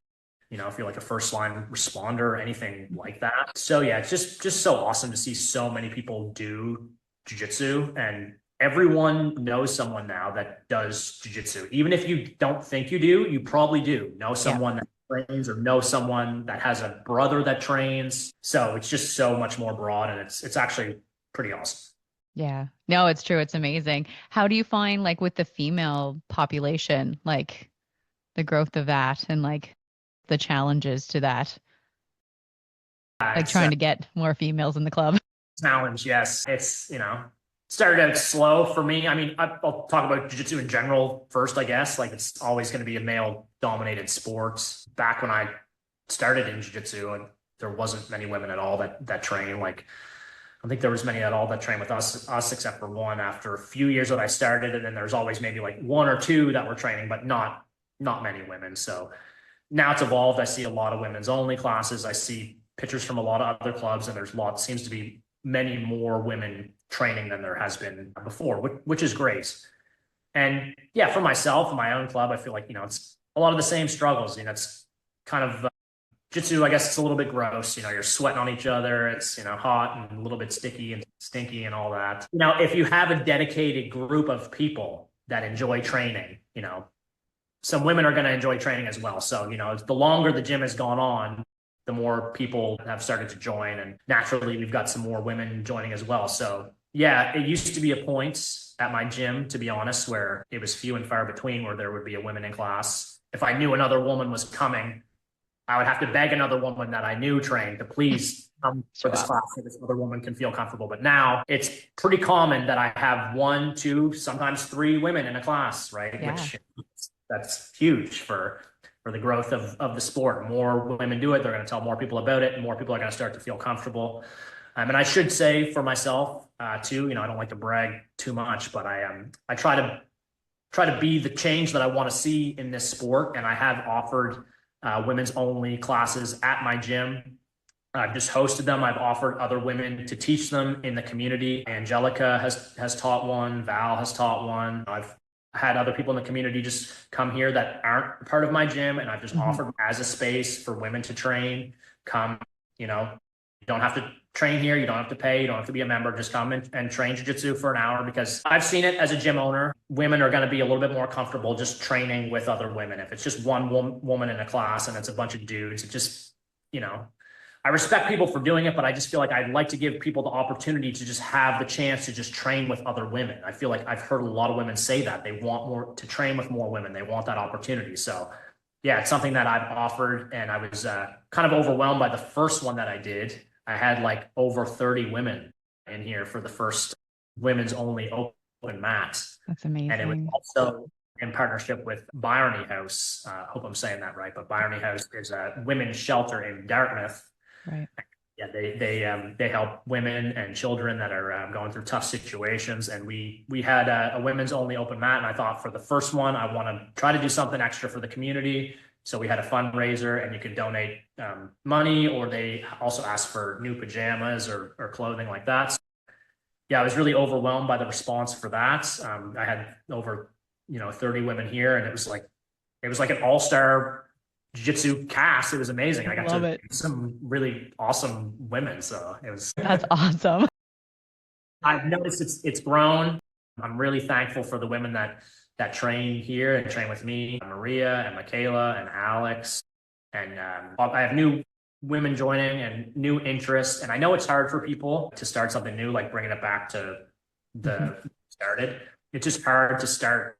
like a first line responder or anything like that. So yeah, it's just so awesome to see so many people do jujitsu, and everyone knows someone now that does jujitsu. Even if you don't think you do, you probably do know Yeah. someone that trains or know someone that has a brother that trains. So it's just so much more broad, and it's actually pretty awesome. Yeah. No, it's true. It's amazing. How do you find like with the female population, like the growth of that and like the challenges to that, like It's trying to get more females in the club? challenge. Yes. It's, started out slow for me. I mean, I'll talk about jiu-jitsu in general first, I guess. Like it's always going to be a male dominated sport. Back when I started in jiu-jitsu, and there wasn't many women at all that train. Like I think there was many at all that train with us except for one after a few years that I started. And then there's always maybe like one or two that were training, but not many women. So now it's evolved. I see a lot of women's only classes. I see pictures from a lot of other clubs, and there's seems to be many more women training than there has been before, which is great. And yeah, for myself, my own club, I feel like, it's a lot of the same struggles. It's kind of jiu-jitsu, I guess it's a little bit gross. You're sweating on each other. It's, hot and a little bit sticky and stinky and all that. If you have a dedicated group of people that enjoy training, some women are going to enjoy training as well. So, the longer the gym has gone on, the more people have started to join. And naturally, we've got some more women joining as well. So, yeah, it used to be a point at my gym, to be honest, where it was few and far between where there would be a women in class. If I knew another woman was coming, I would have to beg another woman that I knew trained to please come for this class so this other woman can feel comfortable. But now it's pretty common that I have 1, 2, sometimes 3 women in a class, right? Yeah. Which that's huge for the growth of the sport. More women do it, they're going to tell more people about it, and more people are going to start to feel comfortable. And I should say for myself too, I don't like to brag too much, but I try to be the change that I want to see in this sport, and I have offered women's only classes at my gym. I've just hosted them. I've offered other women to teach them in the community. Angelica has taught one. Val has taught one. I've had other people in the community just come here that aren't part of my gym, and I've just offered as a space for women to train. Come, you don't have to train here. You don't have to pay. You don't have to be a member. Just come and train jiu-jitsu for an hour, because I've seen it as a gym owner. Women are going to be a little bit more comfortable just training with other women. If it's just one woman in a class and it's a bunch of dudes, it just, I respect people for doing it, but I just feel like I'd like to give people the opportunity to just have the chance to just train with other women. I feel like I've heard a lot of women say that they want more to train with more women. They want that opportunity. So yeah, it's something that I've offered, and I was kind of overwhelmed by the first one that I did. I had like over 30 women in here for the first women's only open mat. That's amazing. And it was also in partnership with Byrony House. Hope I'm saying that right, but Byrony House is a women's shelter in Dartmouth. Right. Yeah, they help women and children that are going through tough situations. And we had a women's only open mat, and I thought for the first one, I want to try to do something extra for the community. So we had a fundraiser, and you could donate money, or they also asked for new pajamas or clothing like that. So, yeah, I was really overwhelmed by the response for that. I had over 30 women here, and it was like an all-star jiu-jitsu cast. It was amazing. I got to meet some really awesome women. So that's awesome. I've noticed it's grown. I'm really thankful for the women that train here and train with me, Maria and Michaela and Alex. And I have new women joining and new interests. And I know it's hard for people to start something new, like bringing it back to the started. It's just hard to start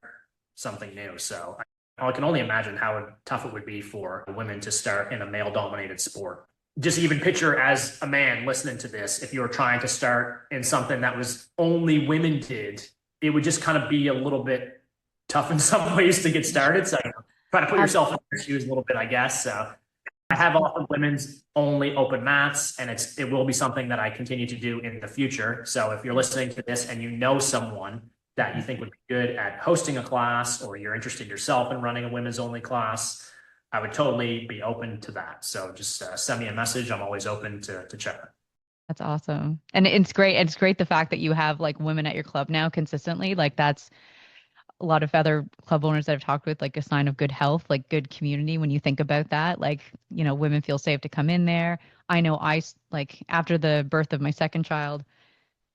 something new. So I can only imagine how tough it would be for women to start in a male-dominated sport. Just even picture as a man listening to this, if you were trying to start in something that was only women did, it would just kind of be a little bit tough in some ways to get started. So try to put yourself in your shoes a little bit, I guess. So I have offered women's only open mats, and it will be something that I continue to do in the future. So if you're listening to this and you know someone that you think would be good at hosting a class, or you're interested yourself in running a women's only class, I would totally be open to that. So just send me a message. I'm always open to chat. That's awesome. And it's great. It's great the fact that you have like women at your club now consistently. Like that's a lot of other club owners that I've talked with, like a sign of good health, like good community. When you think about that, like, women feel safe to come in there. I know after the birth of my second child,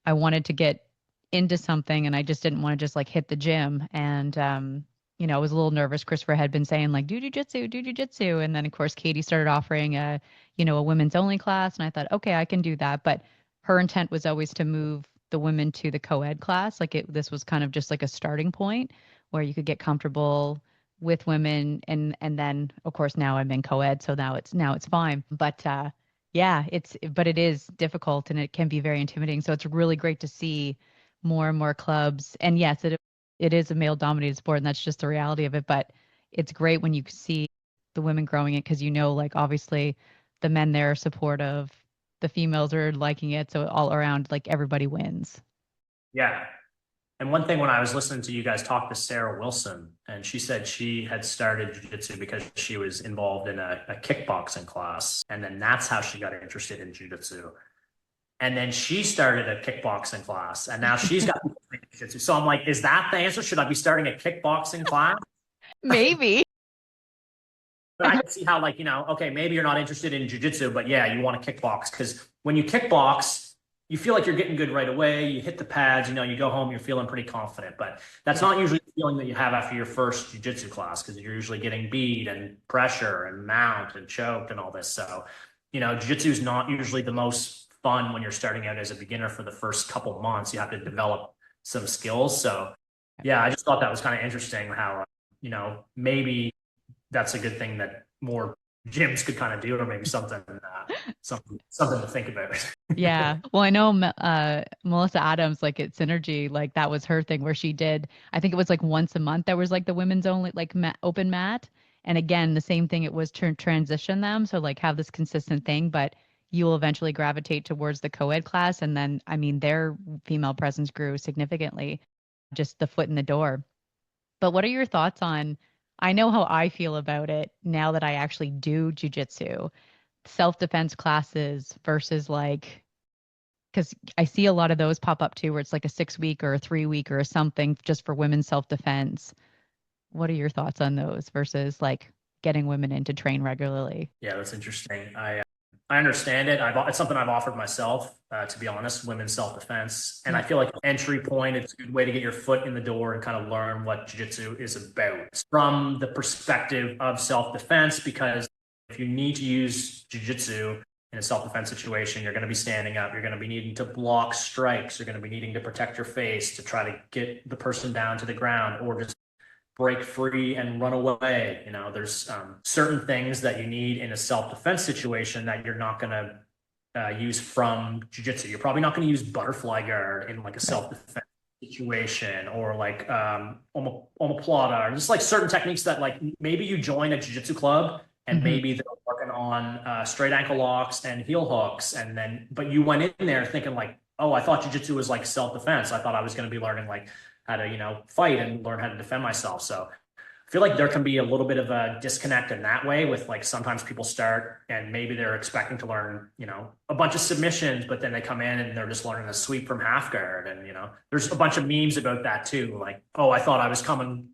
I wanted to get into something, and I just didn't want to just like hit the gym. And, I was a little nervous. Christopher had been saying like, do jujitsu. And then of course, Katie started offering a women's only class. And I thought, okay, I can do that. But her intent was always to move the women to the co-ed class. Like this was kind of just like a starting point where you could get comfortable with women. And then of course now I'm in co-ed. So now it's fine. But, Yeah, but it is difficult and it can be very intimidating. So it's really great to see more and more clubs. And yes, it is a male dominated sport and that's just the reality of it. But it's great when you see the women growing it because like obviously the men there are supportive, the females are liking it. So all around, like everybody wins. Yeah. And one thing when I was listening to you guys talk to Sarah Wilson, and she said she had started jiu-jitsu because she was involved in a kickboxing class. And then that's how she got interested in jiu-jitsu. And then she started a kickboxing class, and now she's got jiu-jitsu. So I'm like, is that the answer? Should I be starting a kickboxing class? Maybe. But I can see how, like, okay, maybe you're not interested in jiu-jitsu, but yeah, you want to kickbox because when you kickbox, you feel like you're getting good right away. You hit the pads, you go home, you're feeling pretty confident. But that's Yeah. not usually the feeling that you have after your first jiu-jitsu class because you're usually getting beat and pressure and mount and choked and all this. So, jiu-jitsu is not usually the most fun when you're starting out as a beginner for the first couple months. You have to develop some skills. So, yeah, I just thought that was kind of interesting how, maybe that's a good thing that more gyms could kind of do, or maybe something to think about. Yeah. Well, I know Melissa Adams, like at Synergy, like that was her thing where she did, I think it was like once a month, there was like the women's only like open mat. And again, the same thing, it was to transition them. So like have this consistent thing, but you will eventually gravitate towards the co-ed class. And then, I mean, their female presence grew significantly, just the foot in the door. But what are your thoughts on, I know how I feel about it now that I actually do jujitsu, self-defense classes versus like, because I see a lot of those pop up too, where it's like a 6 week or a 3 week or something just for women's self-defense. What are your thoughts on those versus like getting women in to train regularly? Yeah, that's interesting. I understand it. It's something I've offered myself, to be honest, women's self-defense. And I Yeah. feel like entry point, it's a good way to get your foot in the door and kind of learn what jiu-jitsu is about from the perspective of self-defense, because if you need to use jiu-jitsu in a self-defense situation, you're going to be standing up, you're going to be needing to block strikes, you're going to be needing to protect your face to try to get the person down to the ground or just break free and run away. There's certain things that you need in a self-defense situation that you're not going to use from jiu-jitsu. You're probably not going to use butterfly guard in like a Right. self-defense situation, or like omoplata, or just like certain techniques that like maybe you join a jiu-jitsu club and Hmm. maybe they're working on straight ankle locks and heel hooks, but you went in there thinking like, oh, I thought jiu-jitsu was like self-defense. I thought I was going to be learning like how to, fight and learn how to defend myself. So I feel like there can be a little bit of a disconnect in that way with like sometimes people start and maybe they're expecting to learn, a bunch of submissions, but then they come in and they're just learning a sweep from half guard. And, there's a bunch of memes about that too. Like, oh, I thought I was coming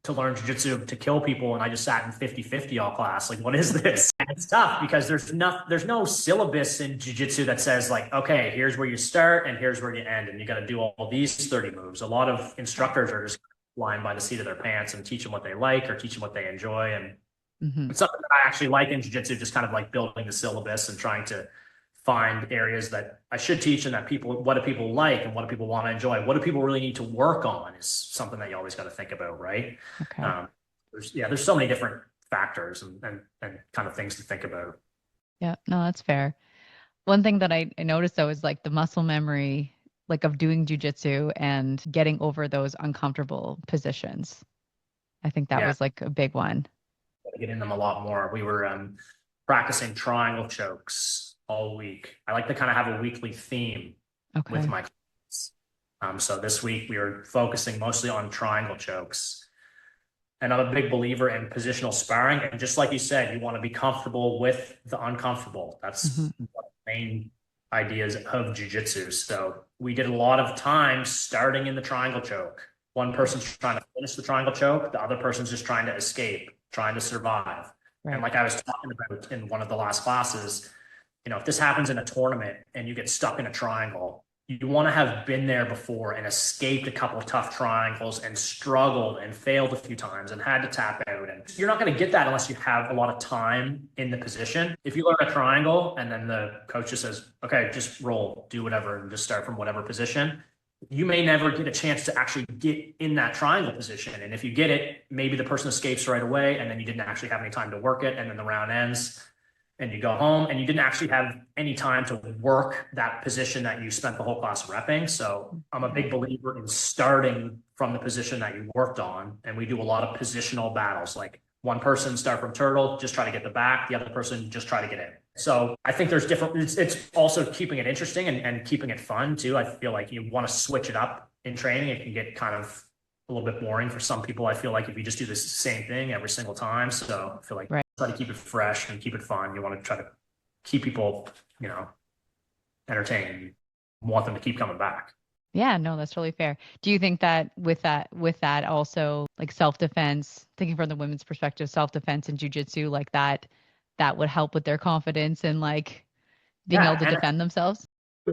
to learn jujitsu to kill people and I just sat in 50-50 all class. Like, what is this? And it's tough because there's no syllabus in jujitsu that says like, okay, here's where you start and here's where you end. And you got to do all these 30 moves. A lot of instructors are just flying by the seat of their pants and teach them what they like or teach them what they enjoy. And Hmm. it's something that I actually like in jiu-jitsu, just kind of like building the syllabus and trying to find areas that I should teach and that what do people like and what do people want to enjoy? What do people really need to work on is something that you always got to think about, right? Okay. Um, there's so many different factors and kind of things to think about. Yeah. No, that's fair. One thing that I noticed though is like the muscle memory, like of doing jujitsu and getting over those uncomfortable positions. I think that Yeah, was like a big one. gotta get in them a lot more. We were practicing triangle chokes all week. I like to kind of have a weekly theme with Okay. my clients. So this week we were focusing mostly on triangle chokes. And I'm a big believer in positional sparring. And just like you said, you want to be comfortable with the uncomfortable. Hmm. That's one of the main ideas of jujitsu. So we did a lot of time starting in the triangle choke. One person's trying to finish the triangle choke, the other person's just trying to escape, trying to survive. And Right. like I was talking about in one of the last classes, if this happens in a tournament and you get stuck in a triangle, you want to have been there before and escaped a couple of tough triangles and struggled and failed a few times and had to tap out. And you're not going to get that unless you have a lot of time in the position. If you learn a triangle and then the coach just says, okay, just roll, do whatever, and just start from whatever position, you may never get a chance to actually get in that triangle position. And if you get it, maybe the person escapes right away and then you didn't actually have any time to work it. And then the round ends. and you go home and you didn't actually have any time to work that position that you spent the whole class repping. So I'm a big believer in starting from the position that you worked on. And we do a lot of positional battles, like one person start from turtle, just try to get the back, the other person just try to get in. So I think there's different, it's also keeping it interesting and keeping it fun too. I feel like you want to switch it up in training. It can get kind of a little bit boring for some people. I feel like if you just do the same thing every single time. So I feel like try to keep it fresh and keep it fun. You want to try to keep people, entertained. You want them to keep coming back. Yeah, no, that's totally fair. Do you think that with that also like self-defense, thinking from the women's perspective, self-defense and jujitsu like that would help with their confidence and like being able to defend themselves?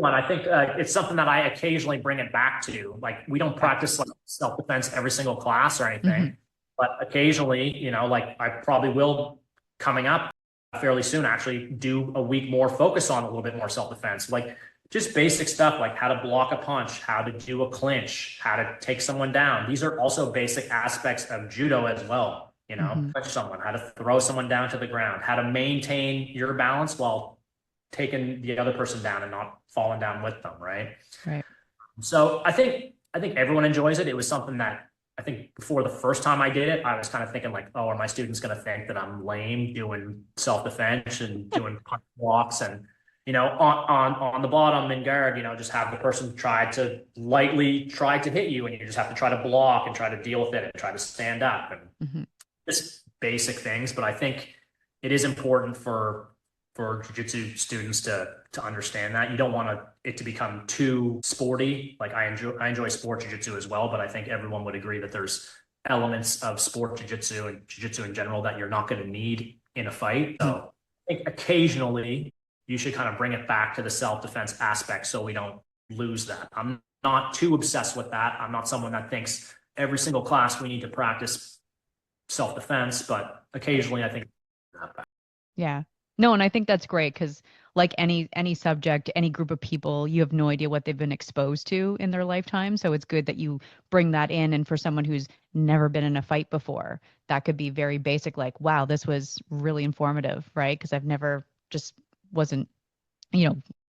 I think it's something that I occasionally bring it back to. Like we don't practice like self-defense every single class or anything, but occasionally, like I probably will coming up fairly soon actually do a week more focus on a little bit more self-defense, like just basic stuff like how to block a punch, how to do a clinch, how to take someone down. These are also basic aspects of judo as well. Punch someone, how to throw someone down to the ground, how to maintain your balance while taking the other person down and not falling down with them, right? Right. So I think everyone enjoys it. It was something that I think before the first time I did it, I was kind of thinking like, oh, are my students going to think that I'm lame doing self-defense and doing punch blocks and, on the bottom in guard, just have the person try to hit you and you just have to try to block and try to deal with it and try to stand up and just basic things. But I think it is important for jiu-jitsu students to understand that. You don't want it to become too sporty. Like I enjoy sport jiu-jitsu as well, but I think everyone would agree that there's elements of sport jiu-jitsu and jiu-jitsu in general that you're not going to need in a fight. So I think occasionally you should kind of bring it back to the self-defense aspect so we don't lose that. I'm not too obsessed with that. I'm not someone that thinks every single class we need to practice self-defense, but occasionally I think yeah. No, and I think that's great because like any subject, any group of people, you have no idea what they've been exposed to in their lifetime. So it's good that you bring that in. And for someone who's never been in a fight before, that could be very basic, like, wow, this was really informative, right? Because I've never just wasn't,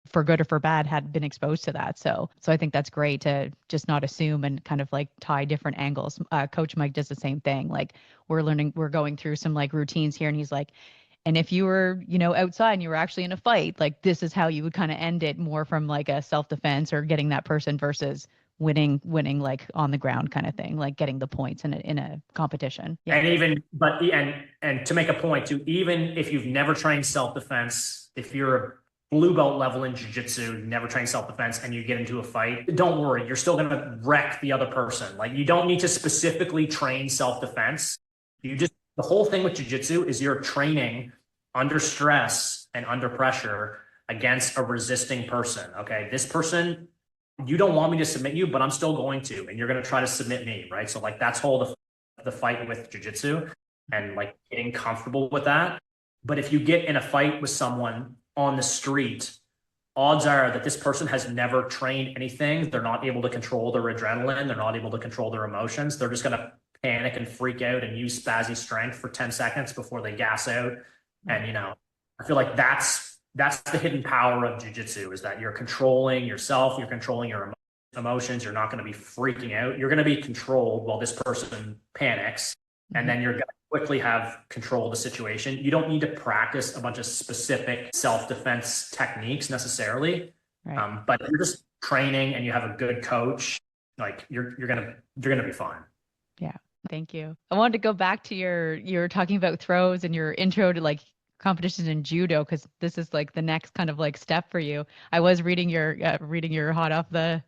for good or for bad, had been exposed to that. So I think that's great to just not assume and kind of like tie different angles. Coach Mike does the same thing. Like we're going through some like routines here and he's like, and if you were, outside and you were actually in a fight, like this is how you would kind of end it more from like a self-defense or getting that person versus winning like on the ground kind of thing, like getting the points in a competition. Yeah. And to make a point too, even if you've never trained self-defense, if you're a blue belt level in jiu-jitsu, never trained self-defense and you get into a fight, don't worry, you're still going to wreck the other person. Like you don't need to specifically train self-defense. The whole thing with jiu-jitsu is you're training under stress and under pressure against a resisting person. Okay. This person, you don't want me to submit you, but I'm still going to, and you're going to try to submit me. Right. So like that's whole the fight with jiu-jitsu and like getting comfortable with that. But if you get in a fight with someone on the street, odds are that this person has never trained anything. They're not able to control their adrenaline. They're not able to control their emotions. They're just going to panic and freak out and use spazzy strength for 10 seconds before they gas out. And, I feel like that's the hidden power of jiu-jitsu is that you're controlling yourself. You're controlling your emotions. You're not going to be freaking out. You're going to be controlled while this person panics. And then you're going to quickly have control of the situation. You don't need to practice a bunch of specific self-defense techniques necessarily. Right. But if you're just training and you have a good coach, like you're going to be fine. Yeah. Thank you. I wanted to go back to you're talking about throws and your intro to like competitions in judo, because this is like the next kind of like step for you. I was reading your hot off the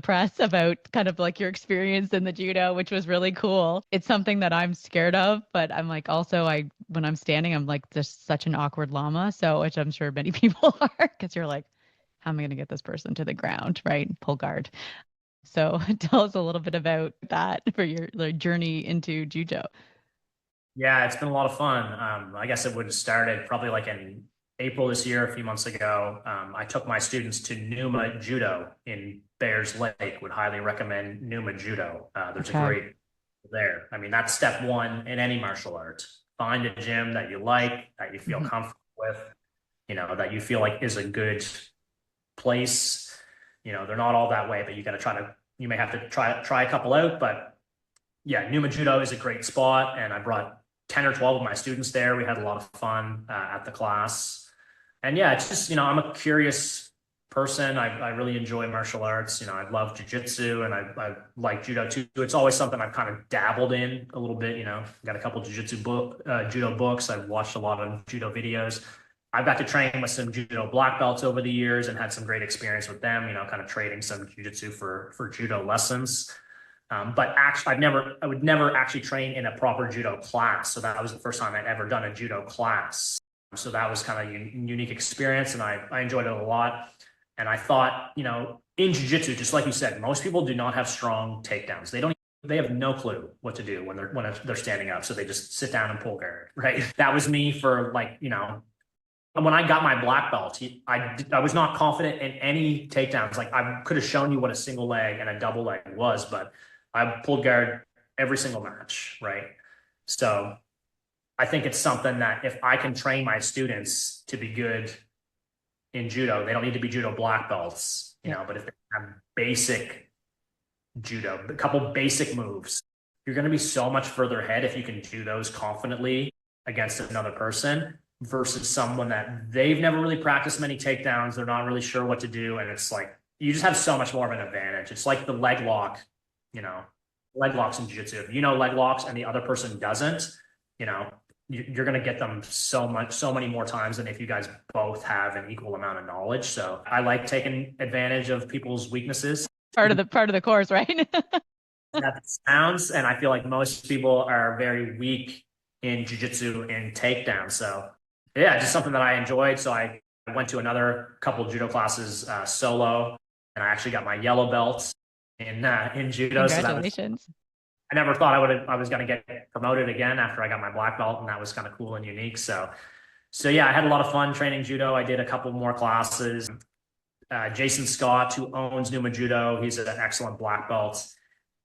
press about kind of like your experience in the judo, which was really cool. It's something that I'm scared of, but I'm like also when I'm standing, I'm like just such an awkward llama. So which I'm sure many people are, because you're like, how am I going to get this person to the ground, right? Pull guard. So tell us a little bit about that for your journey into judo. Yeah, it's been a lot of fun. I guess it would have started probably like in April this year, a few months ago. I took my students to Numa Judo in Bears Lake. Would highly recommend Numa Judo. There's a great there. I mean, that's step one in any martial art. Find a gym that you like, that you feel comfortable with, that you feel like is a good place. They're not all that way, but you may have to try a couple out. But yeah, Numa Judo is a great spot. And I brought 10 or 12 of my students there. We had a lot of fun at the class. And yeah, it's just, I'm a curious person. I really enjoy martial arts. I love jiu-jitsu and I like judo too. It's always something I've kind of dabbled in a little bit. Got a couple judo books. I've watched a lot of judo videos. I've got to train with some judo black belts over the years and had some great experience with them, kind of trading some jiu-jitsu for judo lessons. But actually, I would never actually train in a proper judo class. So that was the first time I'd ever done a judo class. So that was kind of a unique experience, and I enjoyed it a lot. And I thought, in jiu-jitsu, just like you said, most people do not have strong takedowns. They have no clue what to do when they're standing up. So they just sit down and pull guard, right? That was me for when I got my black belt, I was not confident in any takedowns. Like I could have shown you what a single leg and a double leg was, but I pulled guard every single match, right? So I think it's something that if I can train my students to be good in judo, they don't need to be judo black belts, but if they have basic judo, a couple basic moves, you're going to be so much further ahead if you can do those confidently against another person versus someone that they've never really practiced many takedowns. They're not really sure what to do. And it's like, you just have so much more of an advantage. It's like the leg lock, leg locks in jiu-jitsu. If leg locks and the other person doesn't, you're going to get them so many more times than if you guys both have an equal amount of knowledge. So I like taking advantage of people's weaknesses. Part of the course, right? That sounds, and I feel like most people are very weak in jiu-jitsu and takedown. So yeah, just something that I enjoyed. So I went to another couple of judo classes solo, and I actually got my yellow belt in judo. Congratulations. So I never thought I was going to get promoted again after I got my black belt, and that was kind of cool and unique. So yeah, I had a lot of fun training judo. I did a couple more classes. Jason Scott, who owns Numa Judo, he's an excellent black belt.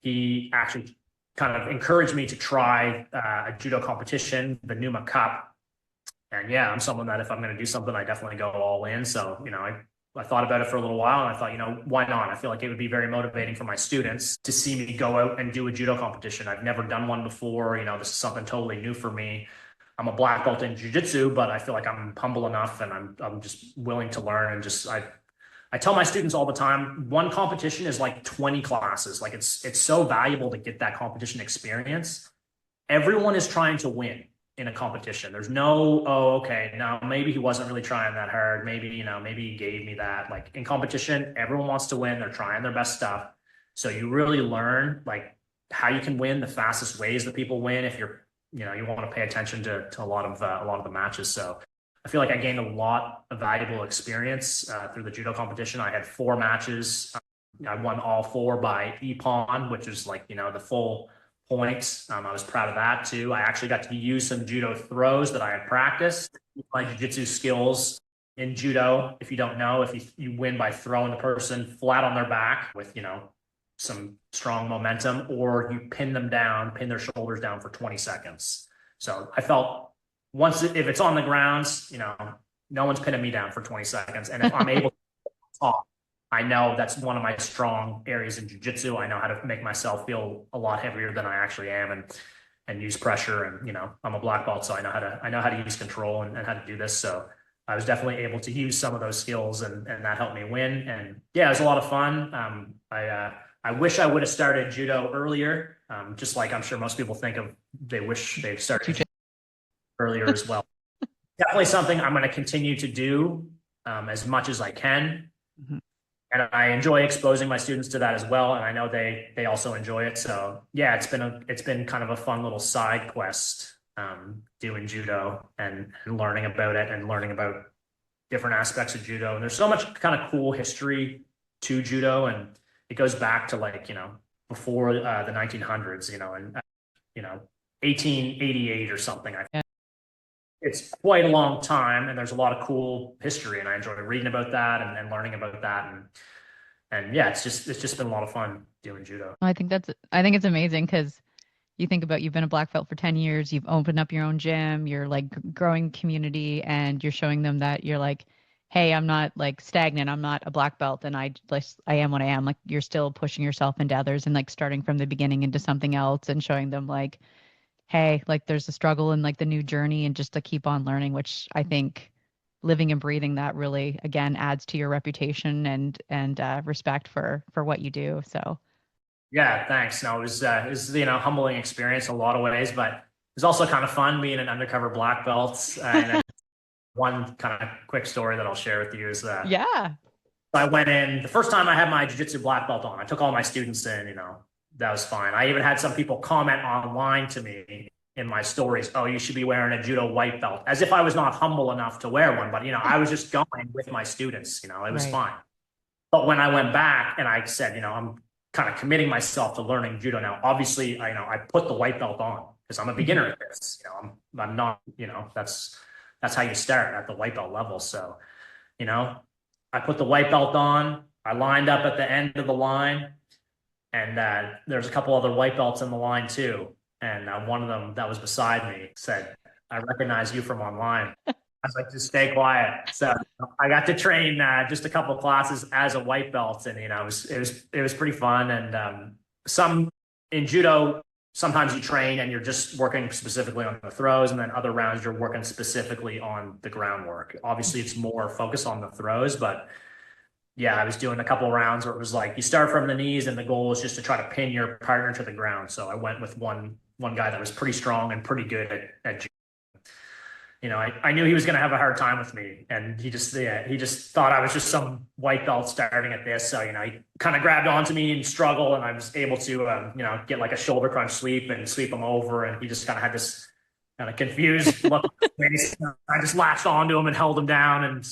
He actually kind of encouraged me to try a judo competition, the Numa Cup. And yeah, I'm someone that if I'm going to do something, I definitely go all in. So, I thought about it for a little while and I thought, why not? I feel like it would be very motivating for my students to see me go out and do a judo competition. I've never done one before. This is something totally new for me. I'm a black belt in jiu-jitsu, but I feel like I'm humble enough and I'm just willing to learn and I tell my students all the time, one competition is like 20 classes. Like it's so valuable to get that competition experience. Everyone is trying to win in a competition. There's no, okay, no, maybe he wasn't really trying that hard. Maybe, maybe he gave me that. Like in competition, everyone wants to win. They're trying their best stuff. So you really learn like how you can win, the fastest ways that people win if you want to pay attention to a lot of the matches. So I feel like I gained a lot of valuable experience through the judo competition. I had 4 matches. I won all 4 by ippon, which is like, the full points. I was proud of that too. I actually got to use some judo throws that I had practiced. My jiu-jitsu skills in judo, if you don't know, if you win by throwing the person flat on their back with, some strong momentum, or you pin their shoulders down for 20 seconds. So I felt if it's on the grounds, no one's pinning me down for 20 seconds. And if I'm able to talk, I know that's one of my strong areas in jiu-jitsu. I know how to make myself feel a lot heavier than I actually am and use pressure. And, I'm a black belt, so I know how to use control and how to do this. So I was definitely able to use some of those skills and that helped me win. And yeah, it was a lot of fun. I wish I would have started judo earlier. Just like I'm sure most people they wish they've started earlier as well. Definitely something I'm going to continue to do as much as I can. Mm-hmm. And I enjoy exposing my students to that as well. And I know they also enjoy it. So yeah, it's been kind of a fun little side quest doing judo and learning about it and learning about different aspects of judo. And there's so much kind of cool history to judo. And it goes back to before the 1900s, and 1888 or something. It's quite a long time and there's a lot of cool history and I enjoy reading about that and learning about that. And yeah, it's just been a lot of fun doing judo. I think it's amazing because You think about you've been a black belt for 10 years, you've opened up your own gym, you're like growing community and you're showing them that you're like, hey, I'm not like stagnant. I'm not a black belt and I am what I am. Like you're still pushing yourself into others and like starting from the beginning into something else and showing them like, hey, like there's a struggle and like the new journey and just to keep on learning, which I think living and breathing that really again adds to your reputation and respect for what you do. So Yeah, thanks. No, it was humbling experience in a lot of ways, but it was also kind of fun being an undercover black belt. And then one kind of quick story that I'll share with you is that yeah. I went in the first time I had my jiu-jitsu black belt on. I took all my students in, that was fine. I even had some people comment online to me in my stories, oh, you should be wearing a judo white belt, as if I was not humble enough to wear one. But, I was just going with my students, it was Right. fine. But when I went back and I said, I'm kind of committing myself to learning judo now, obviously, I put the white belt on because I'm a Mhm. beginner at this. I'm not, that's how you start at the white belt level. So, you know, I put the white belt on. I lined up at the end of the line, and there's a couple other white belts in the line too. And one of them that was beside me said, "I recognize you from online." I was like, "Just stay quiet." So I got to train just a couple of classes as a white belt, and it was pretty fun. And some in judo, sometimes you train and you're just working specifically on the throws, and then other rounds you're working specifically on the groundwork. Obviously, it's more focused on the throws, but yeah, I was doing a couple of rounds where it was like you start from the knees, and the goal is just to try to pin your partner to the ground. So I went with one guy that was pretty strong and pretty good at I knew he was going to have a hard time with me, and he just thought I was just some white belt starting at this. So he kind of grabbed onto me and struggled, and I was able to get like a shoulder crunch sweep and sweep him over, and he just kind of had this kind of confused look on his face. I just latched onto him and held him down, and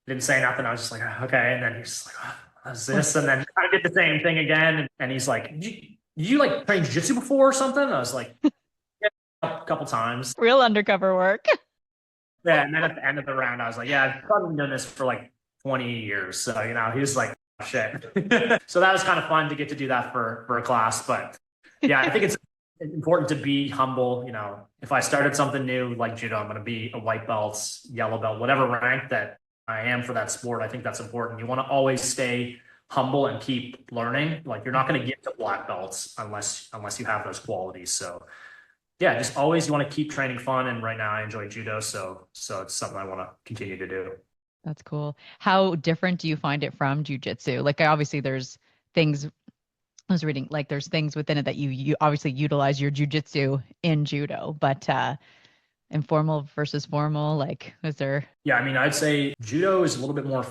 didn't say nothing. I was just like, okay. And then he's like, oh, what's this? And then I did the same thing again, and he's like, did you like train jiu-jitsu before or something? And I was like, yeah, a couple times. Real undercover work. Yeah, and then at the end of the round, I was like, yeah, I've probably been doing this for like 20 years. So, he was like, oh, shit. So that was kind of fun to get to do that for a class. But yeah, I think it's important to be humble. If I started something new like judo, I'm going to be a white belt, yellow belt, whatever rank that I am for that sport. I think that's important. You want to always stay humble and keep learning. Like you're not going to get to black belts unless you have those qualities. So yeah, just always you want to keep training fun. And right now I enjoy judo, so it's something I want to continue to do. That's cool. How different do you find it from jujitsu? Like, obviously, there's things I was reading, like, there's things within it that you obviously utilize your jujitsu in judo, but informal versus formal, like, is there? Yeah, I mean, I'd say judo is a little bit more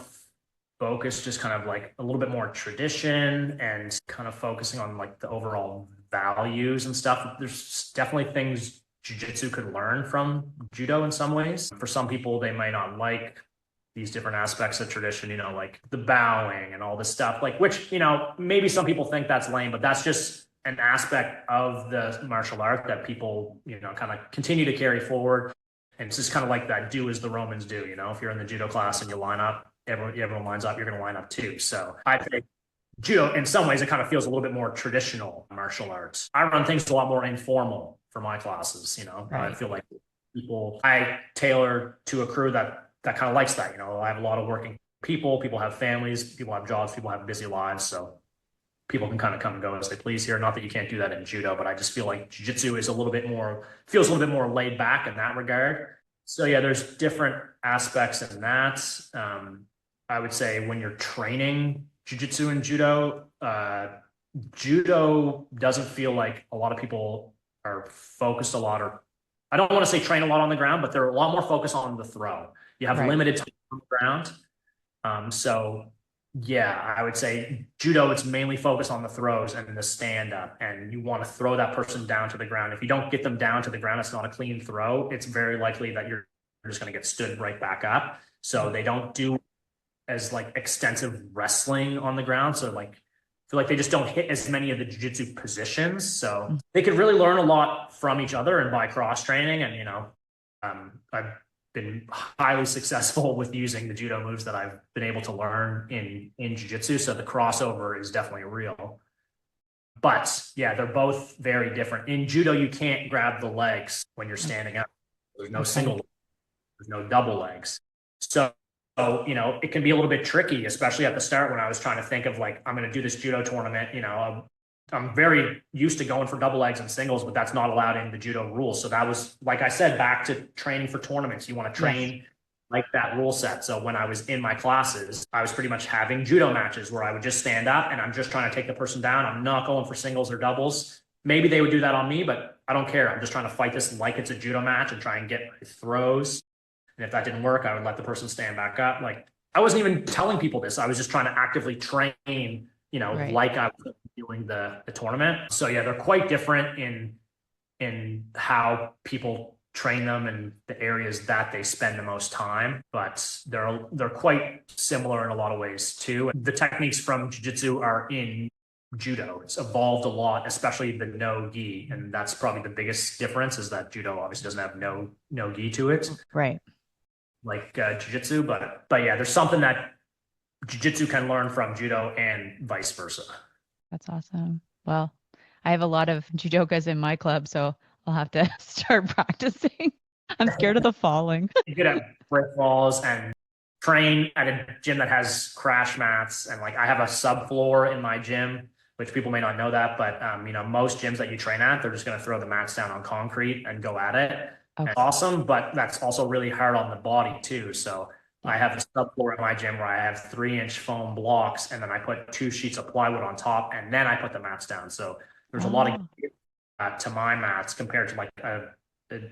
focused, just kind of like a little bit more tradition and kind of focusing on like the overall values and stuff. There's definitely things jujitsu could learn from judo in some ways. For some people, they might not like these different aspects of tradition, like the bowing and all this stuff, like which, maybe some people think that's lame, but that's just an aspect of the martial art that people, kind of continue to carry forward. And it's just kind of like that do as the Romans do, if you're in the judo class and you line up, everyone lines up, you're going to line up too. So I think judo, in some ways, it kind of feels a little bit more traditional martial arts. I run things a lot more informal for my classes. I Right. feel like I tailor to a crew that kind of likes that. I have a lot of working people. People have families. People have jobs. People have busy lives. So people can kind of come and go as they please here. Not that you can't do that in judo, but I just feel like jiu-jitsu is feels a little bit more laid back in that regard. So yeah, there's different aspects in that. I would say when you're training jiu-jitsu and judo, judo doesn't feel like a lot of people are focused a lot, or I don't want to say train a lot on the ground, but they're a lot more focused on the throw. You have Right. limited time on the ground. So yeah, I would say judo, it's mainly focused on the throws and the stand up, and you want to throw that person down to the ground. If you don't get them down to the ground, it's not a clean throw. It's very likely that you're just going to get stood right back up. So they don't do as like extensive wrestling on the ground. So like, I feel like they just don't hit as many of the jiu-jitsu positions. So they could really learn a lot from each other and by cross training. And, I've been highly successful with using the judo moves that I've been able to learn in jiu-jitsu. So the crossover is definitely real. But yeah, they're both very different. In judo, you can't grab the legs when you're standing up. There's no single, there's no double legs. So, it can be a little bit tricky, especially at the start when I was trying to think of like, I'm going to do this judo tournament. I'm very used to going for double legs and singles, but that's not allowed in the judo rules. So that was, like I said, back to training for tournaments. You want to train like that rule set. So when I was in my classes, I was pretty much having judo matches where I would just stand up and I'm just trying to take the person down. I'm not going for singles or doubles. Maybe they would do that on me, but I don't care. I'm just trying to fight this like it's a judo match and try and get my throws. And if that didn't work, I would let the person stand back up. Like, I wasn't even telling people this. I was just trying to actively train, like I was doing the tournament. So yeah, they're quite different in how people train them and the areas that they spend the most time, but they're quite similar in a lot of ways too. The techniques from jiu-jitsu are in judo. It's evolved a lot, especially the no gi, and that's probably the biggest difference, is that judo obviously doesn't have no gi to it, right? Like jiu-jitsu, but yeah, there's something that jiu-jitsu can learn from judo and vice versa. That's awesome. Well, I have a lot of judokas in my club, so I'll have to start practicing. I'm scared of the falling. You could have brick walls and train at a gym that has crash mats. And like, I have a subfloor in my gym, which people may not know that, but most gyms that you train at, they're just going to throw the mats down on concrete and go at it. Okay. Awesome. But that's also really hard on the body too. So I have a subfloor in my gym where I have 3-inch foam blocks, and then I put 2 sheets of plywood on top, and then I put the mats down. So there's a lot of to my mats compared to like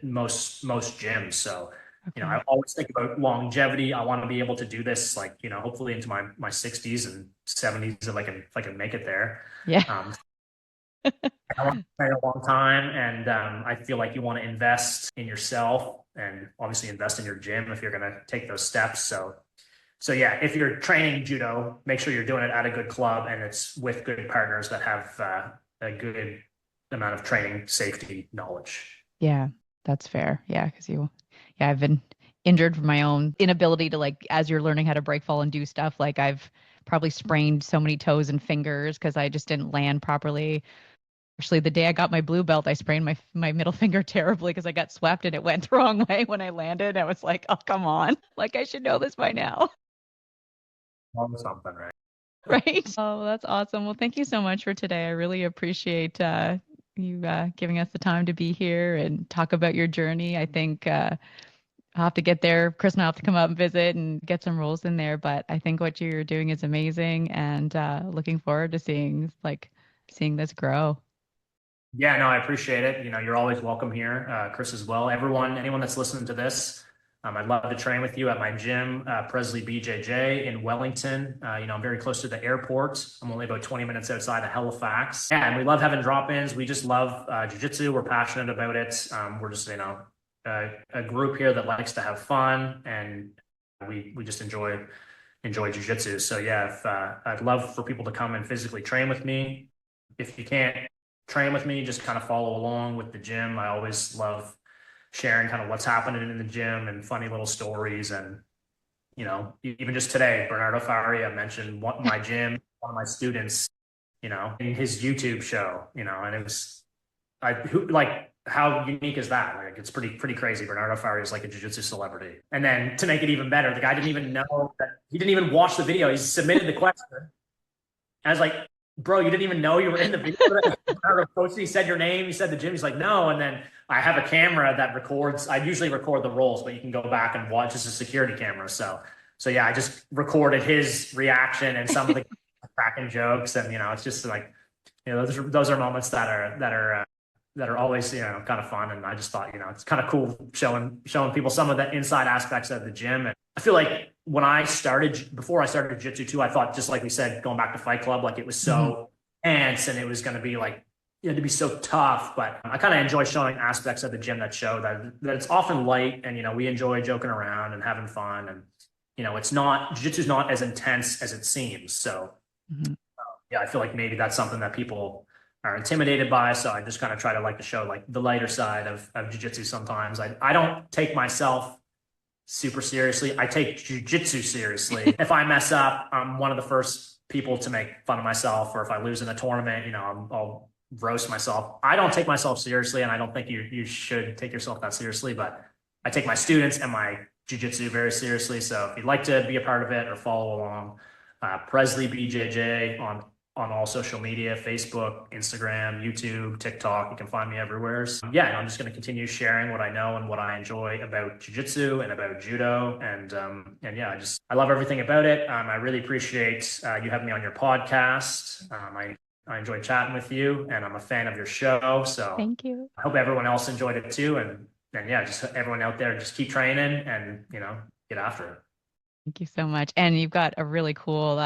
most gyms. So I always think about longevity. I want to be able to do this like hopefully into my 60s and 70s if I can make it there. I want to train a long time, and I feel like you want to invest in yourself and obviously invest in your gym if you're going to take those steps. So yeah, if you're training judo, make sure you're doing it at a good club and it's with good partners that have a good amount of training safety knowledge. Yeah, that's fair. Yeah, because I've been injured from my own inability to, like, as you're learning how to break fall and do stuff, like I've probably sprained so many toes and fingers because I just didn't land properly. Actually, the day I got my blue belt, I sprained my middle finger terribly because I got swept and it went the wrong way when I landed. I was like, oh, come on. Like, I should know this by now. Something, right? Right. Oh, that's awesome. Well, thank you so much for today. I really appreciate you giving us the time to be here and talk about your journey. I think I'll have to get there. Chris and I'll have to come up and visit and get some roles in there. But I think what you're doing is amazing, and looking forward to seeing this grow. Yeah, no, I appreciate it. You're always welcome here, Chris as well. Anyone that's listening to this, I'd love to train with you at my gym, Presley BJJ in Wellington. I'm very close to the airport. I'm only about 20 minutes outside of Halifax. Yeah, and we love having drop-ins. We just love jiu-jitsu. We're passionate about it. We're just, a group here that likes to have fun, and we just enjoy jiu-jitsu. So yeah, I'd love for people to come and physically train with me. If you can't train with me, just kind of follow along with the gym. I always love sharing kind of what's happening in the gym and funny little stories. And, even just today, Bernardo Faria mentioned my gym, one of my students, in his YouTube show, and it was how unique is that? Like, it's pretty crazy. Bernardo Faria is like a jiu-jitsu celebrity. And then to make it even better, the guy didn't even know that he didn't even watch the video. He submitted the question. I was like, bro, you didn't even know you were in the video? He said your name, he said the gym. He's like, no. And then I have a camera that records. I usually record the rolls, but you can go back and watch. It's a security camera. So yeah, I just recorded his reaction and some of the cracking jokes. And, it's just like, those are moments that are always, kind of fun. And I just thought, it's kind of cool showing people some of the inside aspects of the gym. And I feel like before I started jiu-jitsu too, I thought, just like we said, going back to Fight Club, like it was so intense and it was going to be like, you had to be so tough. But I kind of enjoy showing aspects of the gym that show that it's often light, and, we enjoy joking around and having fun. And, jiu-jitsu is not as intense as it seems. So yeah, I feel like maybe that's something that people are intimidated by. So I just kind of try to show like the lighter side of jiu-jitsu sometimes. I don't take myself super seriously. I take jiu-jitsu seriously. If I mess up, I'm one of the first people to make fun of myself, or if I lose in a tournament, I'll roast myself. I don't take myself seriously, and I don't think you should take yourself that seriously, but I take my students and my jiu-jitsu very seriously. So if you'd like to be a part of it or follow along, Presley BJJ on all social media, Facebook, Instagram, YouTube, TikTok. You can find me everywhere. So, yeah, and I'm just going to continue sharing what I know and what I enjoy about jiu-jitsu and about judo. And yeah, I love everything about it. I really appreciate you having me on your podcast. I enjoyed chatting with you, and I'm a fan of your show. So Thank you. I hope everyone else enjoyed it too. And yeah, just everyone out there, just keep training and, get after it. Thank you so much. And you've got a really cool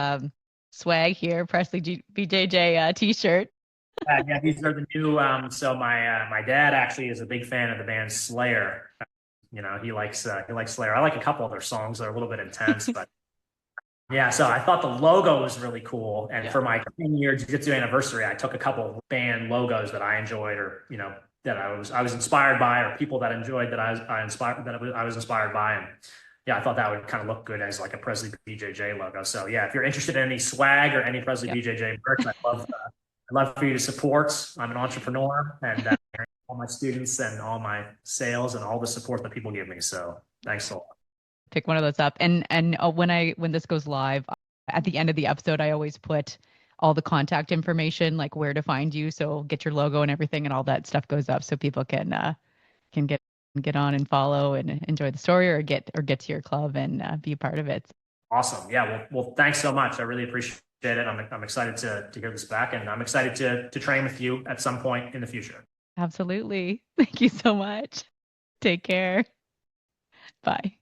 swag here, Presley BJJ t-shirt. Yeah, these are the new. So my dad actually is a big fan of the band Slayer. He likes Slayer. I like a couple of their songs. They're a little bit intense, but yeah. So I thought the logo was really cool. And for my 10-year jiu-jitsu anniversary, I took a couple band logos that I enjoyed, or that I was inspired by, or people that enjoyed that I was inspired by, and yeah, I thought that would kind of look good as like a Presley BJJ logo. So yeah, if you're interested in any swag or any Presley BJJ merch, I'd love for you to support. I'm an entrepreneur, and all my students and all my sales and all the support that people give me. So thanks a lot. Pick one of those up. And when this goes live, at the end of the episode, I always put all the contact information, like where to find you. So get your logo and everything, and all that stuff goes up so people can get on and follow and enjoy the story, or get to your club and be a part of it. Awesome. Yeah. Well, thanks so much. I really appreciate it. I'm excited to hear this back, and I'm excited to train with you at some point in the future. Absolutely. Thank you so much. Take care. Bye.